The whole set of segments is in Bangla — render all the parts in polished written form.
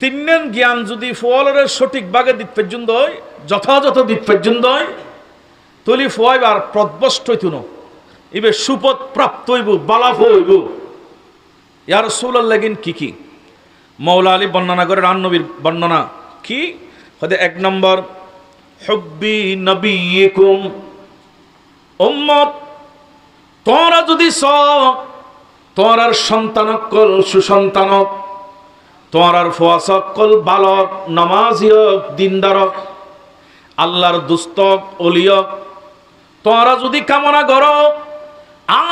তিন্নেন জ্ঞান যদি ফোয়ালের সঠিক ভাগে দিত পর্যন্ত হয়, যথাযথ দিত পর্যন্ত হয়, তলি ফোয়াইবার প্রদ্বষ্ট হইত না, এবার সুপথ প্রাপ্ত হইব, বালাফ হইব। ইয়ার রাসূলুল্লাহ লাগিন কি মৌলা আলী বর্ণনা করে, রান নবীর বর্ণনা কি হতে 1 নম্বর হুব্বি নবিয়িকুম, উম্মত তোরা যদি তোরার সন্তানকল সুসন্তানক, তোরার ফুয়াসকল বালক নামাজিয়ক দিনদারক আল্লাহর দুস্তক অলিয়ক তোরা যদি কামনা করো,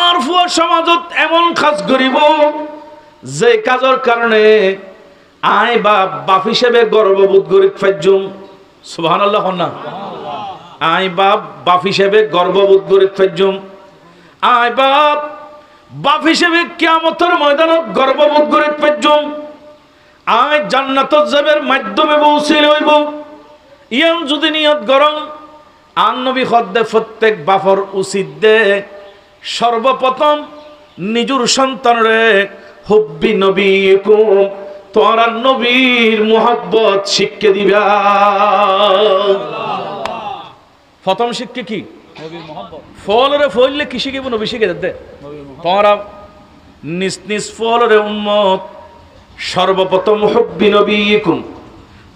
আর ফুয়া সমাজত এমন কাজ করিব যে কাজের কারণে আয় বাপ হিসেবে গর্ববোধ করি ফাইজুম। সুবহানাল্লাহ না, আয় বাপ হিসেবে গর্ববোধ করি ফাইজুম। আয় বাপ হিসেবে কিয়ামতের ময়দানত গর্ববোধ করি ফাইজুম। আয় জান্নাতত যাবের মাধ্যমে পৌঁছিল হইব, ইয়ান যদি নিয়ত গরম। আর নবী খদ্দে প্রত্যেক বাপর উচিত দে সর্বপ্রথম নিজুর সন্তানরে হুব্বি নবিয়িকুম, তোরা নবীর মুহাব্বত শিক্ষা দিবা। প্রথম শিক্ষা কি? নবীর মুহাব্বত। ফলরে ফললে কি শিখিব? নবী শিখে দে। তোরা নিজ নিজ ফলরে উম্মত সর্বপ্রথম হুব্বি নবিয়িকুম,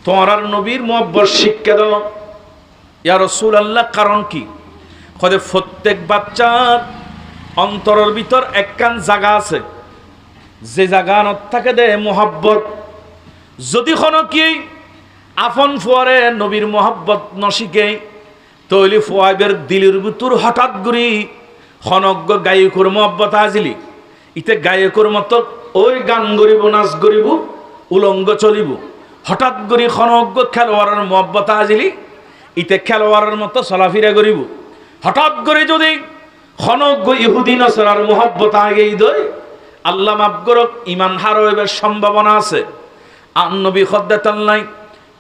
তোরা নবীর মুহাব্বত শিক্ষা দাও। ইয়া রাসূলুল্লাহ, কারণ কি? কদে প্রত্যেক বাচ্চার অন্তরের ভিতর একখান জায়গা আছে, যে জায়গানত থাকে দে মুহাব্বত। যদি কোনো কি আপন ফুয়ারে নবীর মুহাব্বত নশিকে, তৈলি ফুয়াবের দিলের ভিতর হঠাৎ করি খনজ্ঞ গায়কের মুহাব্বত আজিলি, ইতে গায়কের মতো ওই গান গরিব, নাচ গরিব, উলঙ্গ চলিব। হঠাৎ করি খনজ্ঞ খেলোয়াড়ের মুহাব্বত আজিলি, ইতে খেলোয়াড়ের মতো চলাফিরা করিব। হঠাৎ করে যদি খনজ্ঞ ইহুদি নসরার মুহাব্বত আগেই দই, আল্লাহ মাফ করক, ইমান হারাইবার সম্ভাবনা আছে। আর নবী খদ্দাতাল্লাই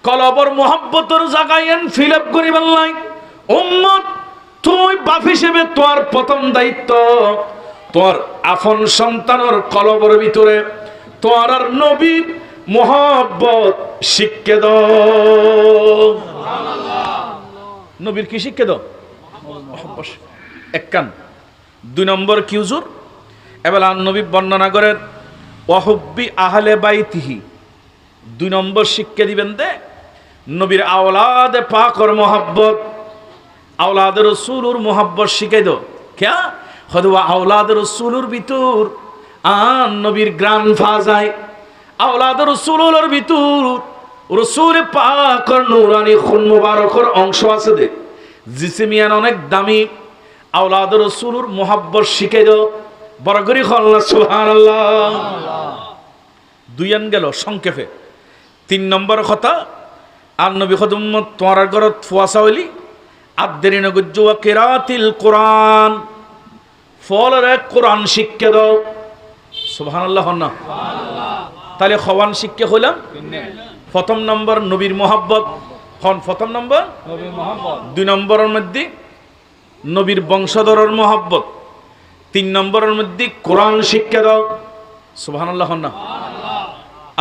কলবর মুহাব্বতের জায়গায় ফিল আপ করিবার লাই। উম্মত, তুই বাপ হিসেবে তোর প্রথম দায়িত্ব তোর আপন সন্তানের কলবর ভিতরে তোর আর নবীর মুহাব্বত শিক্ষা দাও। নবীর কি শিক্ষা দাও? একখান। 2 নম্বর কি হুজুর? এবার আর নবী বর্ণনা করেন ওয়াহুব্বি আহলে বাইতিহি। 2 নম্বর শিক্ষা দিবেন দে নবীর আওলাদে পাকর মুহাব্বত, আওলাদে রাসূলুর মুহাব্বত শিখাই দাও। কেয়া হদওয়া আওলাদে রাসূলুর ভিতর আর নবীর গ্রান ফাজাই, আওলাদে রাসূলুর ভিতর রাসূল পাকর নূরানি খুন মুবারকর অংশ আছে দে, জিসমিয়ান অনেক দামি। আওলাদে রাসূলুর মুহাব্বত শিখাই দাও। বড় করে খল্লা সুবহানাল্লাহ। 2 গেল সংক্ষেপে। 3 নম্বর কথা, আর নবী খদুম্মত তোমার ঘরত ফুয়াশা হইলি আদেরি নগুজ্জুয়া কিরাতিল কোরআন, ফলরে কোরআন শিক্ষা দাও। সুবহানাল্লাহ না, তাহলে খওয়ান শিক্ষা হইলাম। প্রথম নম্বর নবীর মুহাব্বত, প্রথম নম্বর নবীর মুহাব্বত। 2 নম্বরের মধ্যে নবীর বংশধরের মুহাব্বত। 3 নম্বরের মধ্যে কোরআন শিক্ষা দাও। সুবহানাল্লাহ না,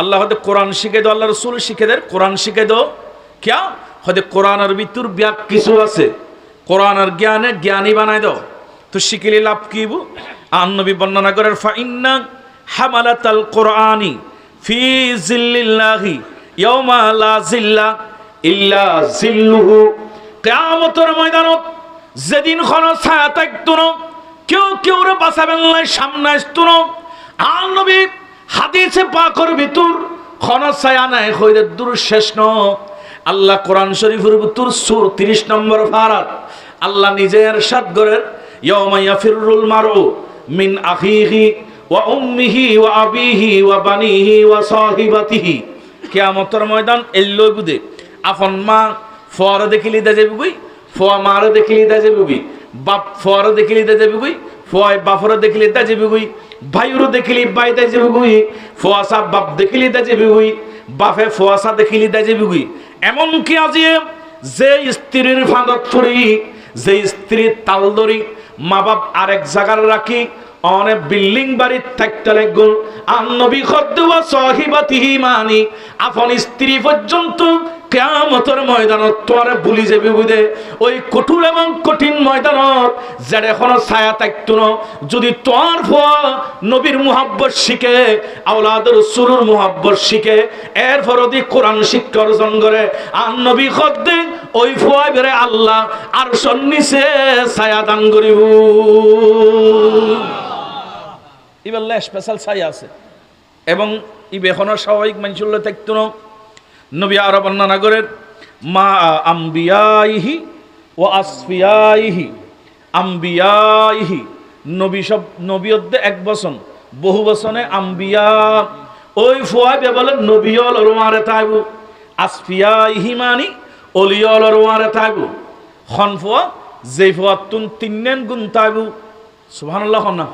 আল্লাহ হতে কোরআন শিখে দাও, আল্লাহ রাসূল শিখে দেয় কোরআন শিখে দাও। ক্যা হতে কোরআনের ভিতর ব্যাক কিছু আছে, কোরআনের জ্ঞানে জ্ঞানী বানাই দাও। তো শিখিলে লাভ কিবু? আর নবী বর্ণনা করেন ফাইন্না হামালাতাল কোরআনি ফি জিল্লিল্লাহি ইয়াউমা লা জিল্লা ইল্লা জিল্লুহু। কিয়ামতের ময়দানত যেদিন কোন ছায়া থাকতো না, কেউ রে বাঁচাবেন না, সামনে আসতো না। আর নবী হাদিসে পাকের ভিতর কোন ছায়া নাই হইলে দূর শেষ ন। আল্লাহ কোরআন শরীফের ভিতর সূরা 30 নম্বর ফারাত আল্লাহ নিজে ইরশাদ করেন ইয়াউমা ইয়াফিরুল মারউ মিন আখিহি ওয়া উম্মিহি ওয়া আবিহি ওয়া বানিহি ওয়া সাহিবাতিহি। কিয়ামতের ময়দান এল্লো বুদে আপন মা ফোয়ারে দেখিলি দা যাবে গুই, ফোয়া মারে দেখিলি দা যাবে গুই, বাপ ফোয়ারে দেখিলি দা যাবে গুই, ফোয়ায় বাপরে দেখিলি দা যাবে গুই, ভাইরে দেখিলি বাই দা যাবে গুই, ফোয়াসা বাপ দেখিলি দা যাবে গুই, বাপে ফোয়াসা দেখিলি দা যাবে গুই। এমন কি আজিয়ে যে স্ত্রীর ফাঁদত পড়ি, যে স্ত্রীর তাল ধরি, মা বাপ আরেক জায়গায় রাখি, অনেক বিল্ডিং বাড়ির থাকতে লাগল। আর নবী খদ্দুয়া সাহিবাতিহি মানি আপন স্ত্রী পর্যন্ত কিয়ামতের ময়দানত তোরে ভুলি যাবি বুঝে ওই কঠোর এবং কঠিন ময়দানত যার এখনো ছায়া থাকতো না। যদি তোর ফুয়া নবীর মুহাব্বত শিখে, আওলাদ রাসূলের মুহাব্বত শিখে, এরপর যদি কোরআন শিক্ষা অর্জন করে, আর নবী খদ্দে ওই ফুয়া বেরে আল্লাহ আর সন্নিসে ছায়া দান করিব। ইবেল্লা স্পেশাল ছায়া আছে এবং ইবে এখনো স্বাভাবিক মানুষের থাকতো না। নবী আরো বর্ণনা করেন মা আম্বিয়াইহি ও আসফিয়াইহি আম্বিয়াইহি নবী সব নবীয়দ্দে এক বচন, বহু বচনে আম্বিয়া। ওই ফুয়াবে বলে নবীয়ল রোয়ারে তাইবু, আসফিয়াইহি মানি অলিয়ল রোয়ারে তাইবু। খন ফুয়া যে ফুয়া তুন তিননেন গুণ তাইবু। সুবহানাল্লাহ না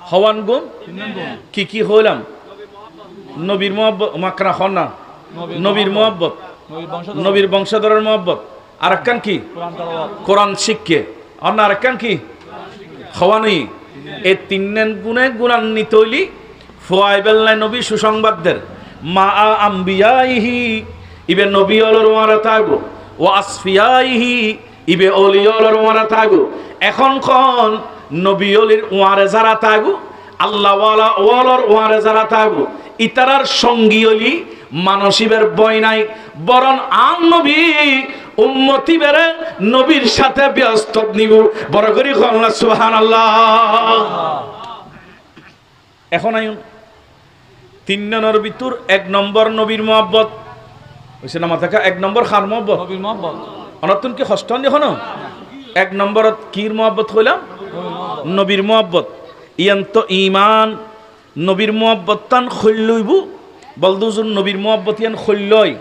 হওয়ান গুণ কি কি হইলাম? নবীর মুহাব্বত মাকরা খন না, নবীর মুহাব্বত, নবীর বংশধরের মুহাব্বত, আর একখান কি কোরআন শিক্ষে, আর না আরেকখান কি হওয়ানি। এই তিননেন গুণে গুণান্বিত হইলি ফুয়াই বেল্লাই নবী সুসংবাদদের মা আম্বিয়াইহি ইবে নবী অলর ওয়ারা তাইবো ও আসফিয়াইহি ইবে অলি অলর ওয়ারা তাইবো। এখন কোন নবী অলির ওয়ারে যারা তাইবো, আল্লাহ ওয়ালা ওয়ালর ওয়ারে যারা তাইবো, ইতারার সঙ্গী অলি মানসিবের বয় নাই, বরং আম নবী উম্মতি বেরে নবীর সাথে ব্যস্ত নিব। বড় করি কল্লা সুবহানাল্লাহ। এখন আইন তিন নম্বর ভিতর এক নম্বর নবীর মুহাব্বত হইছে না মাথা এক নম্বর খার মুহাব্বত, নবীর মুহাব্বত অনতুন কি হস্টন এখন এক নম্বরত কির মুহাব্বত হইলাম নবীর মুহাব্বত। ইয়ান তো ঈমান নবীর মুহাব্বত তান খইলইবু বলদুজুন নবীর মুহাব্বত ইয়ান খইলই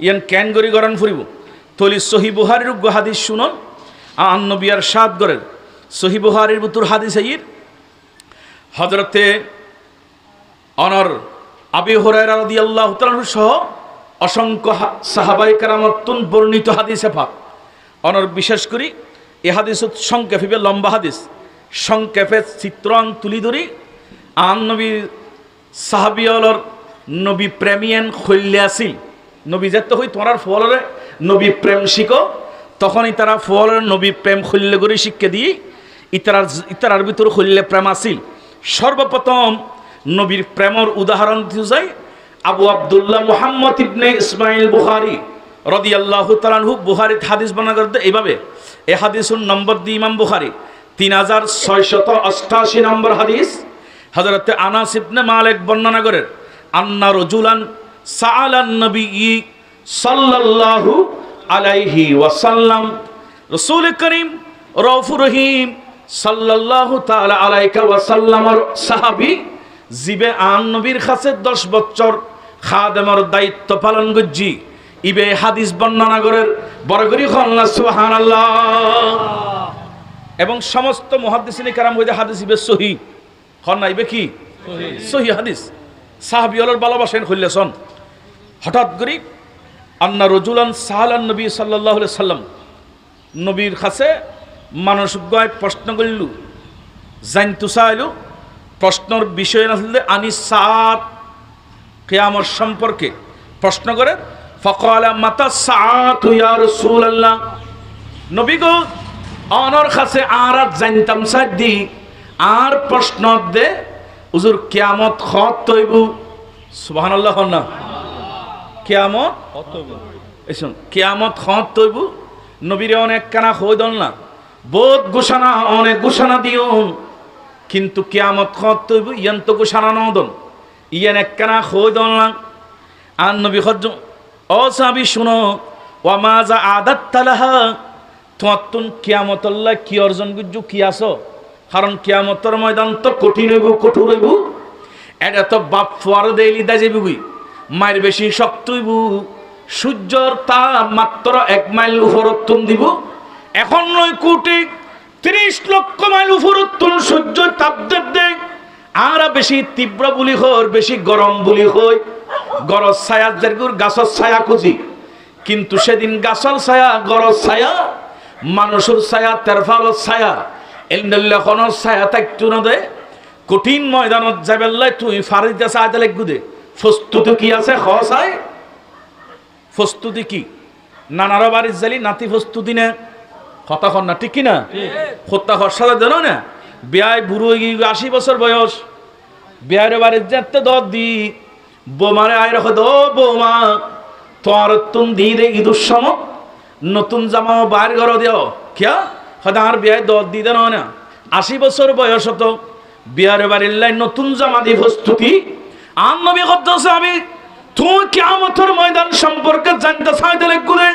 ইয়ান কেন গরি গরন ফুরিব। তলি সহি বুহারির হাদিস শুনুন, আন নবী আর সাত গরের সহি বুহারির ভিতর হাদিস আইর হযরতে অনর আবি হুরায়রা রাদিয়াল্লাহু তাআলা সহ অসংখ্য সাহাবায়ে কেরামতুন বর্ণিত হাদিসে পাক অনর বিশেষ করি এই হাদিস সংক্ষেপে লম্বা হাদিস সংক্ষেপে চিত্রাং তুলি ধরি। আন নবী সাহাবিয়লর নবী প্রেমিয়ান খৈল্লে আসিল। নবী যেতে হই তোমার ফলরে নবী প্রেম শিখো, তখনই তারা ফলের নবী প্রেম খৈল্লে করে শিক্ষা দিয়ে ইতারার ভিতর খৈল্লে প্রেম আসিল। সর্বপ্রথম নবীর প্রেমর উদাহরণ দিয়ে যায় আবু আব্দুল্লাহ মুহাম্মদ ইবনে ইসমাইল বুখারী রাদিয়াল্লাহু তাআলা আনহু বুখারীতে হাদিস বর্ণনা করতে এইভাবে। এই হাদিসের নম্বর দি ইমাম বুখারী 3688 নম্বর হাদিস। হযরতে আনাস ইবনে মালিক বর্ণনা করেন আন্না রাজুলান সাআলান নবী সাল্লাল্লাহু আলাইহি ওয়াসাল্লাম, রাসূল করিম রউফুর রহিম সাল্লাল্লাহু তাআলা আলাইহি ওয়াসাল্লামর সাহাবী জিবে আন নবীর কাছে 10 বছর খাদেমর দায়িত্ব পালন করজি। ইবে হাদিস বর্ণনা করেন বড় করি আল্লাহ সুবহানাল্লাহ। এবং সমস্ত মুহাদ্দিসিনে কেরাম হইতে হাদিস ইবে সহিহ হন না, ইবে কি সহিহ হাদিস। সাহাবীদের ভালোবাসেন হইলেছন। হঠাৎ করি আন্না রাজুলান সাহালান নবী সাল্লাল্লাহু আলাইহি সাল্লাম নবীর কাছে মানুষ গয় প্রশ্ন করিল জানতু চাইল। প্রশ্নর বিষয় আসলে আনিস সাআত কিয়ামত সম্পর্কে প্রশ্ন করে। ফাকালা মাতা সাআত ইয়া রাসূলুল্লাহ, নবী গো অনর কাছে আর জানতাম সাদি আর প্রশ্ন দে হুজুর কিয়ামত কত হইব। সুবহানাল্লাহ না কিয়ামত কত হইব, এসন কিয়ামত কত হইব। নবীরে অনেক কানা হইদল না, বহুত ঘোষণা অনেক ঘোষণা দিও, কিন্তু কিয়ামত কত হইব ইয়ান তো ঘোষণা নদন, ইয়ান এক কানা হইদল না। আর নবী হজ ও সাহাবী শুনো ওয়া মাজা আদাত্তালাহা, তোমার তুন কিয়ামতল্লাহ কি অর্জন গুজ্জু কি আছো? কারণ কিয়ামতের ময়দান তো কঠিন হইব, কঠোর হইব। এটা তো বাপ ফুয়ার দেইলি দা যাবি, মায়ের বেশি শক্ত হইব। সূর্যর তাপ মাত্র 1 মাইল উপরত্তন দিব। এখন 9 কোটি 30 লক্ষ মাইল উপরত্তন সূর্য তাপ দেখ আর বেশি তীব্র বলি হর, বেশি গরম বলি হই। গরজ ছায়া যেগুর গাছর ছায়া খুঁজি, কিন্তু সেদিন গাছর ছায়া গরজ ছায়া মানুষের ছায়া তেরফালর ছায়া এলডেল্লাখনের ছায়া থাকতো না দে। কঠিন ময়দানত যাবেল্লাই তুই ফারিতে চাইতে লাগবো দে প্রস্তুতি কি আছে খসাই প্রস্তুতি কি নানার বাড়ির জালি নাতি প্রস্তুতি নে কথা কর না ঠিক কিনা হত্যা খরসাদা দেন না বিয়ায় বুড়ো হয়ে গিয়ে 80 বছর বয়স বিয়ার বাড়ির যেতে দর দি বোমারে আয় রাখো দো বৌমা তোমার তুম দিয়ে দে ঈদুর সময় নতুন জামা বাইর ঘর দিও কিয়া হয়তো আর বিয়ায় দর দিয়ে দেন না 80 বছর বয়স হতো বিয়ার বাড়ির লাইন নতুন জামা দিয়ে প্রস্তুতি আর নবী করতেছে আমি তুই কিয়ামতের ময়দান সম্পর্কে জানতে চাইতে লাগবে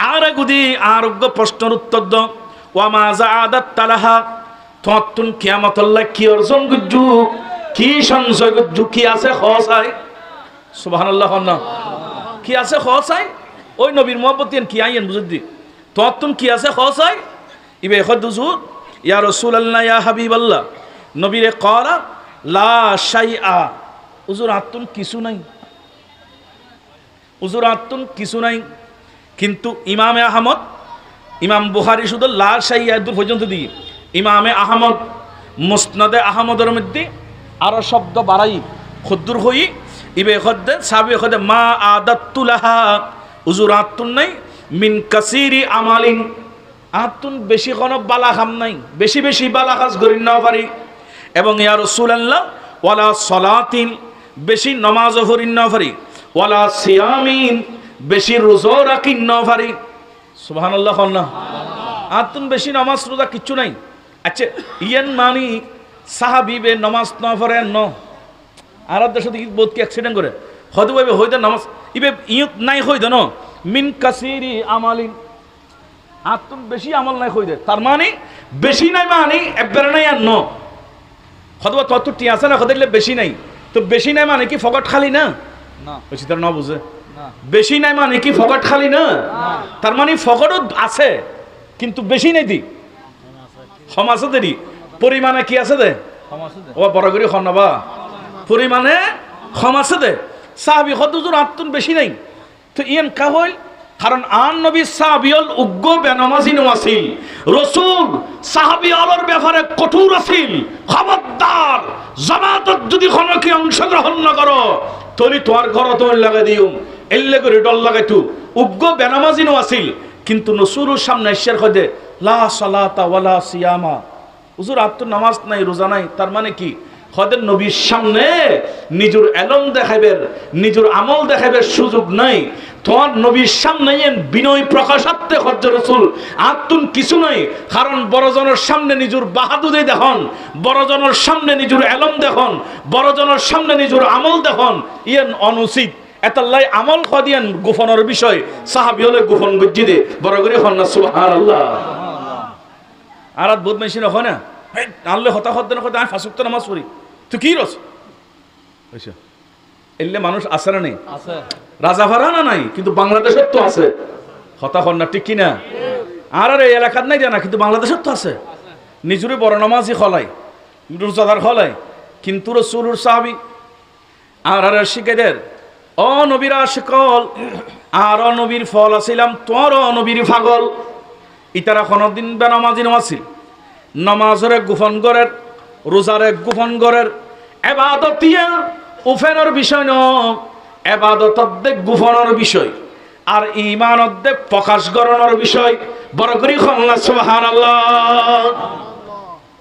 আর গুদি আরোগ্য প্রশ্নের উত্তর দাও ওয়ামা জাআদাত তালাহা তুই কিয়ামতের লাই কি অর্জন গুজু কি সঞ্চয় গুজু কি আছে খসাই সুবহানাল্লাহ না কি আছে খসাই ওই নবীর মুহাব্বতেন কি আইন বুঝদি তুই কি আছে খসাই ইবে খদুজু ইয়া রাসূলুল্লাহ ইয়া হাবিবাল্লাহ নবীরে করা লা শাইআ হুজুর আতুন কিছু নাই হুজুর আতুন কিছু নাই কিন্তু ইমামে আহমদ ইমাম বুখারী শুধু লা শাইআ দূর পর্যন্ত দিয়ে ইমামে আহমদ মুসনাদে আহমদের মধ্যে আরো শব্দ বাড়াই খুদ্দুর হই ইবে খদ্দে সাবে খদ্দে মা আদাতুলাহা হুজুর আতুন নাই মিন কাসিরি আমালিন আতুন বেশি কোনো বালা খাম নাই বেশি বেশি বালা কাজ করি না পারি এবং ইয়া রাসূলুল্লাহ ওয়ালা সালাতিন বেশি নামাজ পড়ি না পারি ওয়ালা সিয়ামিন বেশি রোজা রাখি না পারি সুবহানাল্লাহ না আতুন বেশি নামাজ রোজা কিচ্ছু নাই আচ্ছা ইয়ান মানি সাহাবিবে নামাজ না পড়ে ন আর দেশ দেখি বহুত কি অ্যাক্সিডেন্ট করে হয়তো হইতে নামাজ ইবে ইয়ত নাই হইতো ন মিন কাসিরি আমালিন আতুন বেশি আমল নাই হইতে তার মানে বেশি নাই মানে একবারে নাই আর ন হয়তো তত টি আছে না হতে বেশি নাই তো বেশি নাই মানে কি ফকট খালি না বেশি তার না বুঝে বেশি নাই মানে কি ফকট খালি না তার মানে ফকটও আছে কিন্তু বেশি নাই দি কম আছে দেরি পরিমাণে কি আছে দে ও বড় করে খনাবা পরিমাণে কম আছে দে সাহাবী হদুজুর আতুন বেশি নাই তো ইয়েন কা হইল কারণ আন নবী সাহাবিয়ল উগ্র বেনামাজি নওয়াসিল রাসূল সাহাবিয়লর ব্যাপারে কঠোর আছিল খবরদার জামাতত যদি কোনো কি অংশগ্রহণ না করো তলি তোমার ঘর তোমার লাগাই দিও এল্লে করে ডল লাগাইতু উগ্র বেনামাজি নওয়াসিল কিন্তু রাসূলের সামনে ইশার কইদে লা সালাতা ওয়ালা সিয়ামা হুজুর আত্ম নামাজ নাই রোজা নাই তার মানে কি হদের নবীর সামনে নিজের এলম দেখাইবের নিজের আমল দেখাইবের সুযোগ নাই তোমার নবীর সামনে বিনয় প্রকাশার্থে হজ্জ রাসূল আত্মন কিছু নাই কারণ বড়জনের সামনে নিজের বাহাদুরি দেখন বড়জনের সামনে নিজের এলম দেখন বড়জনের সামনে নিজের আমল দেখন ইয়েন অনুচিত এতাল্লাই আমল খদিয়ান গোপনের বিষয় সাহাবী হলে গোপন গজ্জি দে বড় করে হন না সুবহানাল্লাহ আরাত বহুত মেশিন হয় না আল্লাহ হতা হদ না কথা আমি ফাসুক্ত নামাজ পড়ি তুই কি রস আচ্ছা এলে মানুষ আছে না নেই আছে রাজা ভাড়া না নাই কিন্তু বাংলাদেশের তো আছে হতা হন না ঠিক কিনা আর এই এলাকার নাই জানা কিন্তু বাংলাদেশের তো আছে নিজুরে বড় নামাজি খলাই রোজাদার খলাই কিন্তু রাসূলুর সাহাবী আর শিকাদের ও নবীর আশিকল আর নবীর ফল আছিলাম তোর নবীর পাগল ইতারা কোনদিন বেনামাজি নামাজি নামাজরে গোপন করের রোজারে গোপন করের ইবাদতিয়া উফেনের বিষয় ন ইবাদততে গোপনের বিষয় আর ঈমানতে প্রকাশ করানোর বিষয় বড় করে আল্লাহ সুবহানাল্লাহ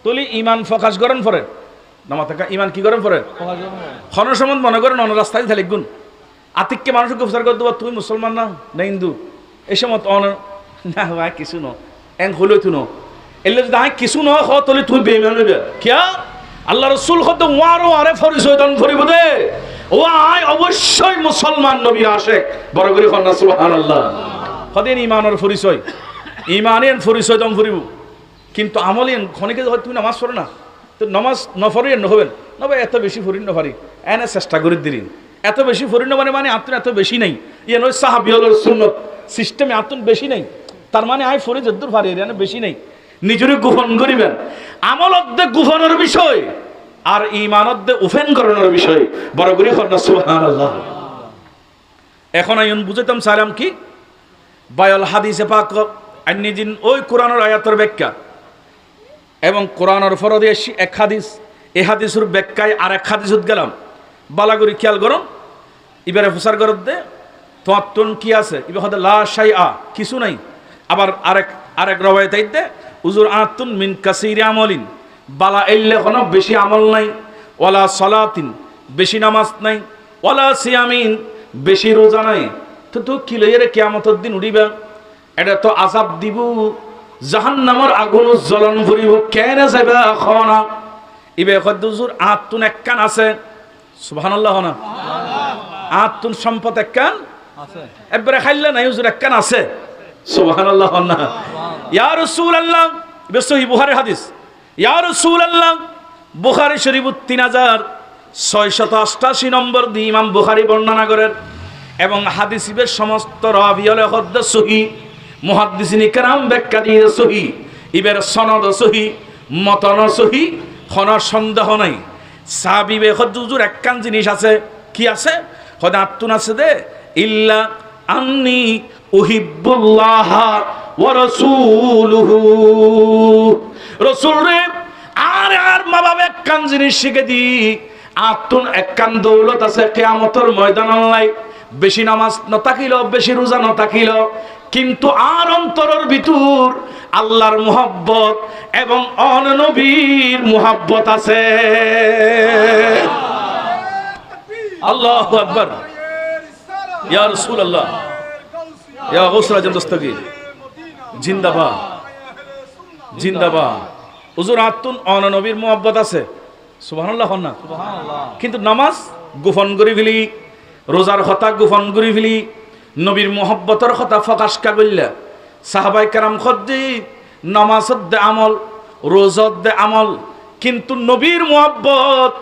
তুলি ঈমান প্রকাশ করেন পরে নামা থাকা ঈমান কি করেন পরে খনর সম্বন্ধ মনে করেন অন্য রাস্তায় থাকি গুণ আতিককে মানুষকে উপচার করে দেবো তুই মুসলমান না না হিন্দু এই সময় অন না ভাই কিছু ন এং হলেও তুই ন এলে যদি কিছু ন হ তলে তুই বেইমান হইবে কিয়া আল্লাহ রাসূল কত ওয়ারো আরে পরিচয় দান করিব দে ও আয় অবশ্যই মুসলমান নবী আশিক বড় করে কন্না সুবহানাল্লাহ কদিন ঈমানের পরিচয় ঈমানের পরিচয় দান করিব কিন্তু আমলেন খনিকে হয় তুমি নামাজ পড়ো না তো নামাজ নফরিয়ে নহবেন নবে এত বেশি ফরিন নফারি এনে চেষ্টা করে দিলেন এত বেশি ফরিন মানে আতুন এত বেশি নাই ইয়ে নয় সাহাবী হলোর সুন্নত সিস্টেমে আতুন বেশি নাই তার মানে আয় ফরি যদ্দুর ফারি এনে বেশি নাই নিজেরে গোপন করিবেন আমলতে গোপনের বিষয় আর ঈমানতে ওপেন করানোর বিষয় বড় করে কন্না সুবহানাল্লাহ এখন আইন বুঝাইতাম সালাম কি বায়াল হাদিসে পাক আন্নিজিন ওই কোরআনের আয়াতের ব্যাখ্যা এবং কোরআনের ফরদে এক হাদিস এই হাদিসের ব্যাখ্যায় আরেক হাদিসত গেলাম, বালাগুড়ি খেয়াল করো। এবারে প্রচার করত দে তোমার তুন কি আছে, এবার হতে লা শাই আ, কিছু নাই। আবার আরেক রবায়ত দে উজুর আতুন মিন কাসিরি আমলিন, বালা এল্লে কোনো বেশি আমল নাই, ওয়ালা সলাতিন বেশি নামাজ নাই, ওয়ালা সিয়ামিন বেশি রোজা নাই। তো তুই কি লইয়ে কিয়ামতের দিন উঠিবা, এটা তো আযাব দিব, জাহান্নামের আগুন জ্বলন ভরিব, কেনে যাইবা খনা। ইবে হুজুর আতুন এক কান আছে, সুবহানাল্লাহ না, আতুন সম্পদ এক কান আছে, একবারে খাইলে নাই হুজুর এক কান আছে, সুবহানাল্লাহ না। ইয়া রাসূলুল্লাহ, ইবে সহিহ বুখারী হাদিস। ইয়া রাসূলুল্লাহ, বুখারী শরীফ 3688 নম্বর দিয়ে ইমাম বুখারী বর্ণনা করেন, এবং হাদিসের সমস্ত রাবি হলে হদ্দ সহিহ, মুহাদ্দিসিন کرام ব্যাখ্যা দিয়ে সহিহ, ইবের সনদ সহিহ, মতন সহিহ, কোনো সন্দেহ নাই। সাহাবী বে হুজুর একখান জিনিস আছে, কি আছে? হদ আতুন আছে দে ইল্লা আন্নী উহিব্বুল্লাহ ওয়া রাসূলুহু, রাসূল রে আর মা বাবা একখান জিনিস শিখে দি, আতুন একখান দৌলত আছে কিয়ামতের ময়দান লাই, বেশি নামাজ ন থাকিল, বেশি রোজা ন থাকিল, কিন্তু আর অন্তরের ভিতর আল্লাহর মুহাব্বত এবং নবীর মুহাব্বত আছে। আল্লাহু আকবার। ইয়া রাসূলুল্লাহ, ইয়া গৌসুল আজম দস্তগীর জিন্দাবাদ, জিন্দাবাদ। হুজুর আতুন নবীর মুহাব্বত আছে, সুবহানাল্লাহ না, কিন্তু নামাজ গোপন করে ফেলি, রোজার কথা গোপন করে ফেলি, নবীর মুহাব্বতের কথা প্রকাশ করলে। সাহাবায়ে কেরাম খদ্দি নামাজত দে আমল, রোজত দে আমল, কিন্তু নবীর মুহাব্বত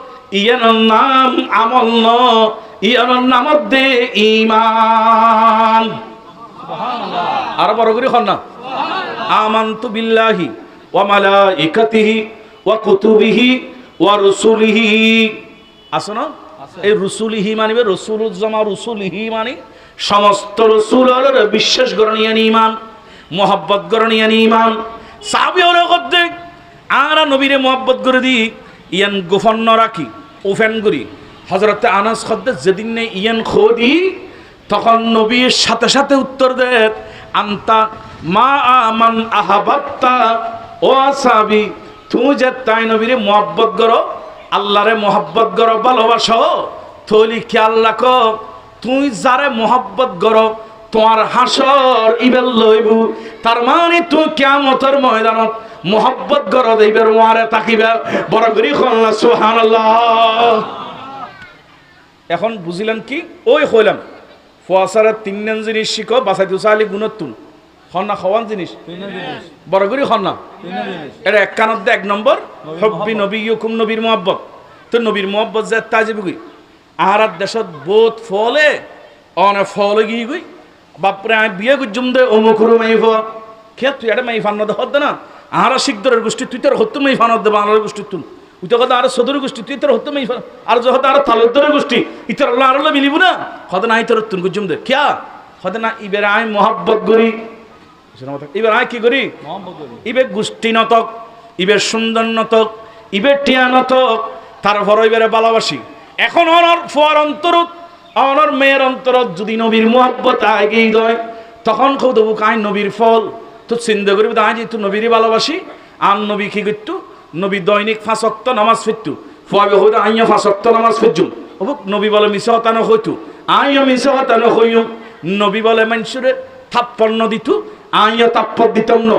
ইয়ানোর নাম আমল ন, ইয়ানোর নামত দে ঈমান। সুবহানাল্লাহ। আর বড় করে হন না, আমানতু বিল্লাহি ওয়া মালাইকাতিহি ওয়া কুতুবিহি ওয়া রুসুলিহি, আছে না? এই রুসুলিহি মানিবে, রসুলুজ জামা রুসুলিহি মানে সমস্ত রসুলের বিশ্বাস গরণীয় ঈমান, মুহাব্বত গরণীয় ঈমান। সাহাবী হলো কদ্দে আর নবীরে মুহাব্বত করে দি, ইয়ান গোপন ন রাখি, ওপেন করি। হযরতে আনাস কদ্দে যেদিন নে ইয়ান খোদি, তখন নবীর সাথে সাথে উত্তর দেয়, আন্তা মা আমান আহাবাত্তা, ও সাহাবী তুমি যে তাই নবীরে মুহাব্বত করো, আল্লাহরে মুহাব্বত করো, ভালোবাসো, থলি খেয়াল রাখো, তুই যারে মুহাব্বত করো তোমার হাসর ইবেল লইব, তার মানে তুই কিয়ামতের ময়দানত মুহাব্বত করো দেইবের ওয়ারে তাকিবা। বড় করি কল্লা সুবহানাল্লাহ। এখন বুঝিলেন কি? ওই কইলাম ফুয়াসারের তিন জিনিস শিখো, বাসাইতু চালি গুণতুন হন্না খাওয়ান জিনিস, বড় করি হন্না এটা এক কানত এক নম্বর হব্বি নবী ইয়কুম, নবীর মুহাব্বত। তো নবীর মুহাব্বত যে তাজিবুগি আহারাত দেশত বহুত ফলে অনে ফলে গিয়ে গই, বাপরে আমি বিয়ে গুজুম দে অমুকুরু মাই ফ খেত, তুই এটা মাই ফান্ন দে হদ না, আহারা শিখদরের গোষ্ঠী তুই তোর হত্তু মাই ফানত দে, বাংলার গোষ্ঠী তুন উই তো কথা আর সদর গোষ্ঠী তুই তোর হত্তু মাই ফান, আর যখন আর তালুদ্দরের গোষ্ঠী ইতর আল্লাহ আরলে মিলিব না, হদ না ইতর তুন গুজুম দে কিয়া হদ না, ইবের আই মুহাব্বত করি, এবার আয় কি করি, ইবে গোষ্ঠী নতক, ইবের সুন্দর নতক, ইবের টিয়া নতক, তারপর ইবের ভালোবাসি। এখন অনর ফুয়ার অন্তরত, অনর মেয়ের অন্তরত যদি নবীর মুহাব্বত আগেই দয়, তখন কেউ দেবো কাই নবীর ফল। তো চিন্তা করিব আয় যেহেতু নবীরই ভালোবাসি, আর নবী কি করতু, নবী দৈনিক 5 ওয়াক্ত নামাজ ফিরতু, ফুয়াবে হইতো আইয়া 5 ওয়াক্ত নামাজ ফিরজুম, নবী বলে মিশা হতানো হইতু, আইয়া মিশা হতানো হইম, নবী বলে মানুষের থাপ্পন্ন দিতু, আইয়া তাপ্পর দিতাম ন,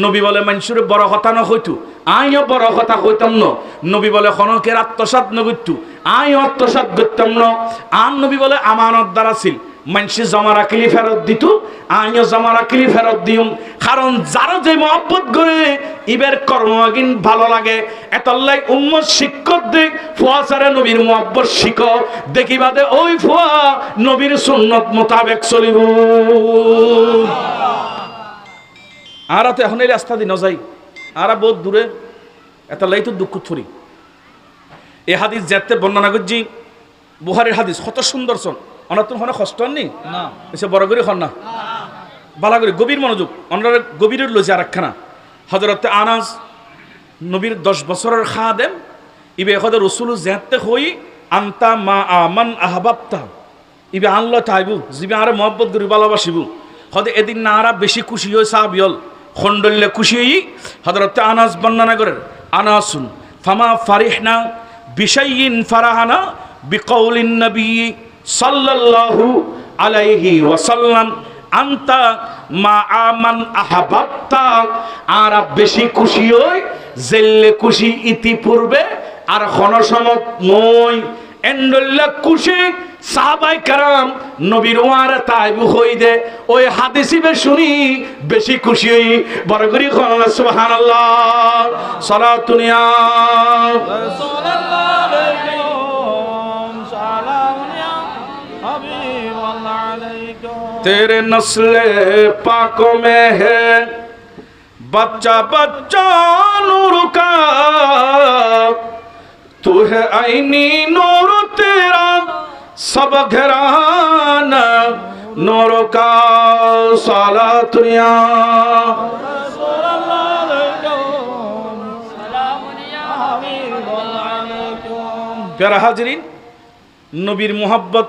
নবী বলে মানুষের বড় কথা ন হইতু, আইয়া বড় কথা কইতাম ন, নবী বলে খনকের আত্মসাৎ ন করতু, আইয়া আত্মসাৎ করতাম ন, আর নবী বলে আমানত দ্বারা ছিল মানুষে জমা রাখলি ফেরত দিত, আইয়া জমা রাখলি ফেরত দিম। কারণ যারা যে মহব্বত করে ইবের কর্মগিন ভালো লাগে, এতল্লাই উম্মত শিক্ষক দিক ফুয়াসারে নবীর মহব্বত শিখ, দেখিবাদে ওই ফুয়া নবীর সুন্নত মোতাবেক চলিব। আর তো এখন এই রাস্তা দিয়ে নজাই, আর বহুত দূরে, এতলাই তো দুঃখ থরি। এই হাদিস যেতে বর্ণনা করছি, বুখারীর হাদিস কত সুন্দর শোন, অনাতুন হনে কষ্ট নি না, এসে বড় করে হন না, বালা করে গভীর মনোযোগ, অনার গভীরের লইছে আর একখানা। হযরতে আনাস নবীর 10 বছরের খাদেম, ইবে এখদে রসুল জেতে হই আন্তা মা আমান আহবাবতা ইবে আনলো তাইবু জিবে আরে মহব্বত করি ভালোবাসিবু হদে এদিন না আরা বেশি খুশি হই সাহাবিয়ল খন্ডলে খুশি হই হযরত আনাস বর্ণনা করেন আনাসুন ফামা ফারিহনা বিশাইইন ফারাহানা বিকাউলিন নবী সাল্লাল্লাহু আলাইহি ওয়াসাল্লাম আন্তা মা আমান আহবাবতা আর বেশি খুশি হই জেল্লে খুশি ইতিপূর্বে আর খনসমত নই এন্ডল্লা খুশি সাহাবাই কারাম নবীর ওয়ার তাইবু হই দে ওই হাদিসিবে শুনি বেশি খুশি হই বড় করি খনা সুবহানাল্লাহ সালাতুনিয়া রাসূলুল্লাহ আলাইকুম সালামুনিয়া হাবিবাল্লাহ আলাইকুম तेरे नस्ले पाकों में है बच्चा बच्चा नूर का तू है आईनी नूर तेरा सब घराना नूर का सालातुनिया प्यारा हाजरीन नबीर मोहब्बत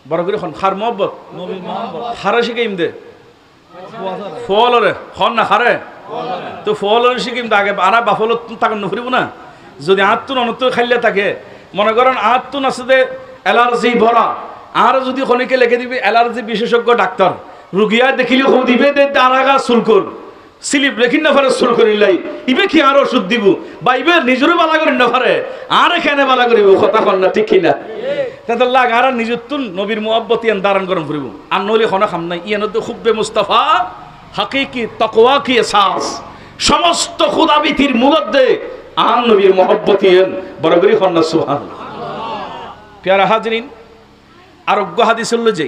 বড় করে খন খার মোহব্বত নবীর মোহব্বত হারে শিখাইম দে ফলরে খন না হারে তো ফলরে শিখাইম দে আগে আনা বাফল তাকে নফরিব না যদি আত্মন অনত খাইলে থাকে মনে করেন আত্মন আছে দে অ্যালার্জি ভরা আর যদি খনিকে লিখে দিবি অ্যালার্জি বিশেষজ্ঞ ডাক্তার রুগিয়া দেখিলে খো দিবে দে তারাগা সুলকর স্লিপ রেখিন না পারে সুল করিলাই ইবে কি আর ওষুধ দিব বা ইবে নিজেরও বালা করিন না পারে আর এখানে বালা করিব কথা কন না ঠিক কিনা তাদের লাগ আর নিজতুন নবীর মুহাব্বত ইয়ান দারান গরম করিব আর নলি খনা খাম নাই ইয়ান তো খুব্বে মুস্তাফা হাকিকি তাকওয়া কি এহসাস সমস্ত খুদাবিতির মধ্যে আর নবীর মুহাব্বত ইয়ান বড় করি খনা সুবহানাল্লাহ প্যারা হাজরিন আরোগ্য হাদিস হল যে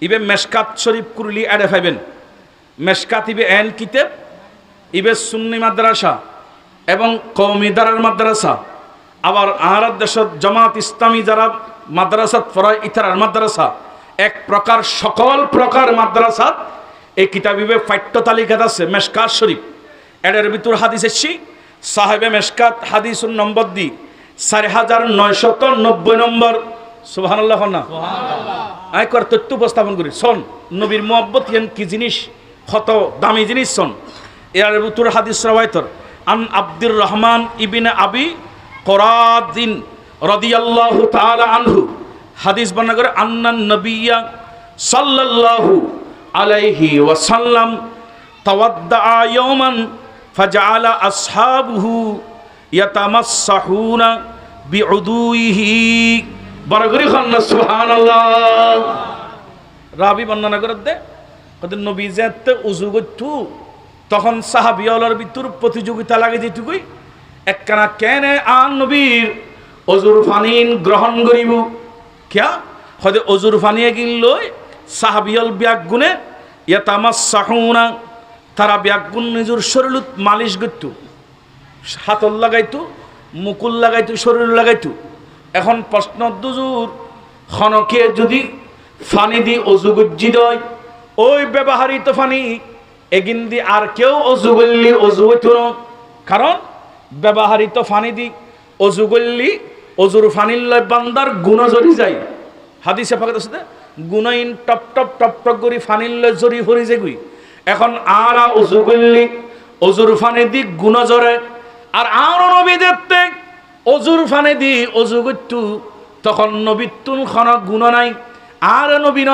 ইবে মেশকাত শরীফ কুরলি এডে পাইবেন মেশকাত ইবে এন কিতাব ইবে সুন্নি মাদ্রাসা এবং কওমি দারার মাদ্রাসা আবার আহারাত দেশত জামাত ইসলামী যারা মাদ্রাসাত ফরাই ইতারার মাদ্রাসা এক প্রকার সকল প্রকার মাদ্রাসাত এই কিতাব ইবে পাঠ্য তালিকাত আছে মেশকাত শরীফ এডের ভিতর হাদিস এসছি সাহেবে মেশকাত হাদিসুন নম্বর দি 4990 নম্বর সুবহানাল্লাহ না সুবহানাল্লাহ আই কর তথ্য উপস্থাপন করি শোন নবীর মুহাব্বত ইয়ান কি জিনিস কত দামি জিনিস শোন এর ভিতর হাদিস রাওয়ায়াত আন আব্দুর রহমান ইবনে আবি করাদিন রাদিয়াল্লাহু তাআলা আনহু হাদিস বর্ণনা করে আন্নান নবিয়্যা সাল্লাল্লাহু আলাইহি ওয়াসাল্লাম তাওয়াদ্দা ইয়াওমান ফাজআলা আসহাবুহু ইয়াতামাসসাহুনা বিউদুইহি বরগরি খান্না সুবহানাল্লাহ রাবি বর্ণনা করে দে কত নবী যেতে উযু করতু তখন সাহাবিয়ালার ভিতর প্রতিযোগিতা লাগে যেটুকুই একখানা কেনে আন নবীর অজুর ফানিন গ্রহণ করিব কিয়া হদে অজুর ফানিয়ে গিললই সাহাবিয়াল ব্যাগুনে ইয়াতামাসসাহুনা তারা ব্যাগুন নিজের শরীরত মালিশ করতু হাতল লাগাইতো মুকুল লাগাইতো শরীর লাগাইতো এখন প্রশ্ন দুজুর খনকে যদি ফানি দি অজু গজ্জি দয় ওই ব্যবহারিত ফানি এগিন দি আর কেউ অজু করলি অজু হইতো না কারণ ব্যবহারিত ফানি দি অজু করলি অজুর ফানির লয় বান্দার গুণ জরি যায় হাদিসে পাকে আছে গুণইন টপ টপ টপ টপ করি ফানির লয় জরি হরি যেগুই এখন আর অজু করলি অজুর ফানি দি গুণ জরে আর আরো নবীদের অজুর ফানি দি অজু করতু তখন নবীতুন খন গুণ নাই আর নবীন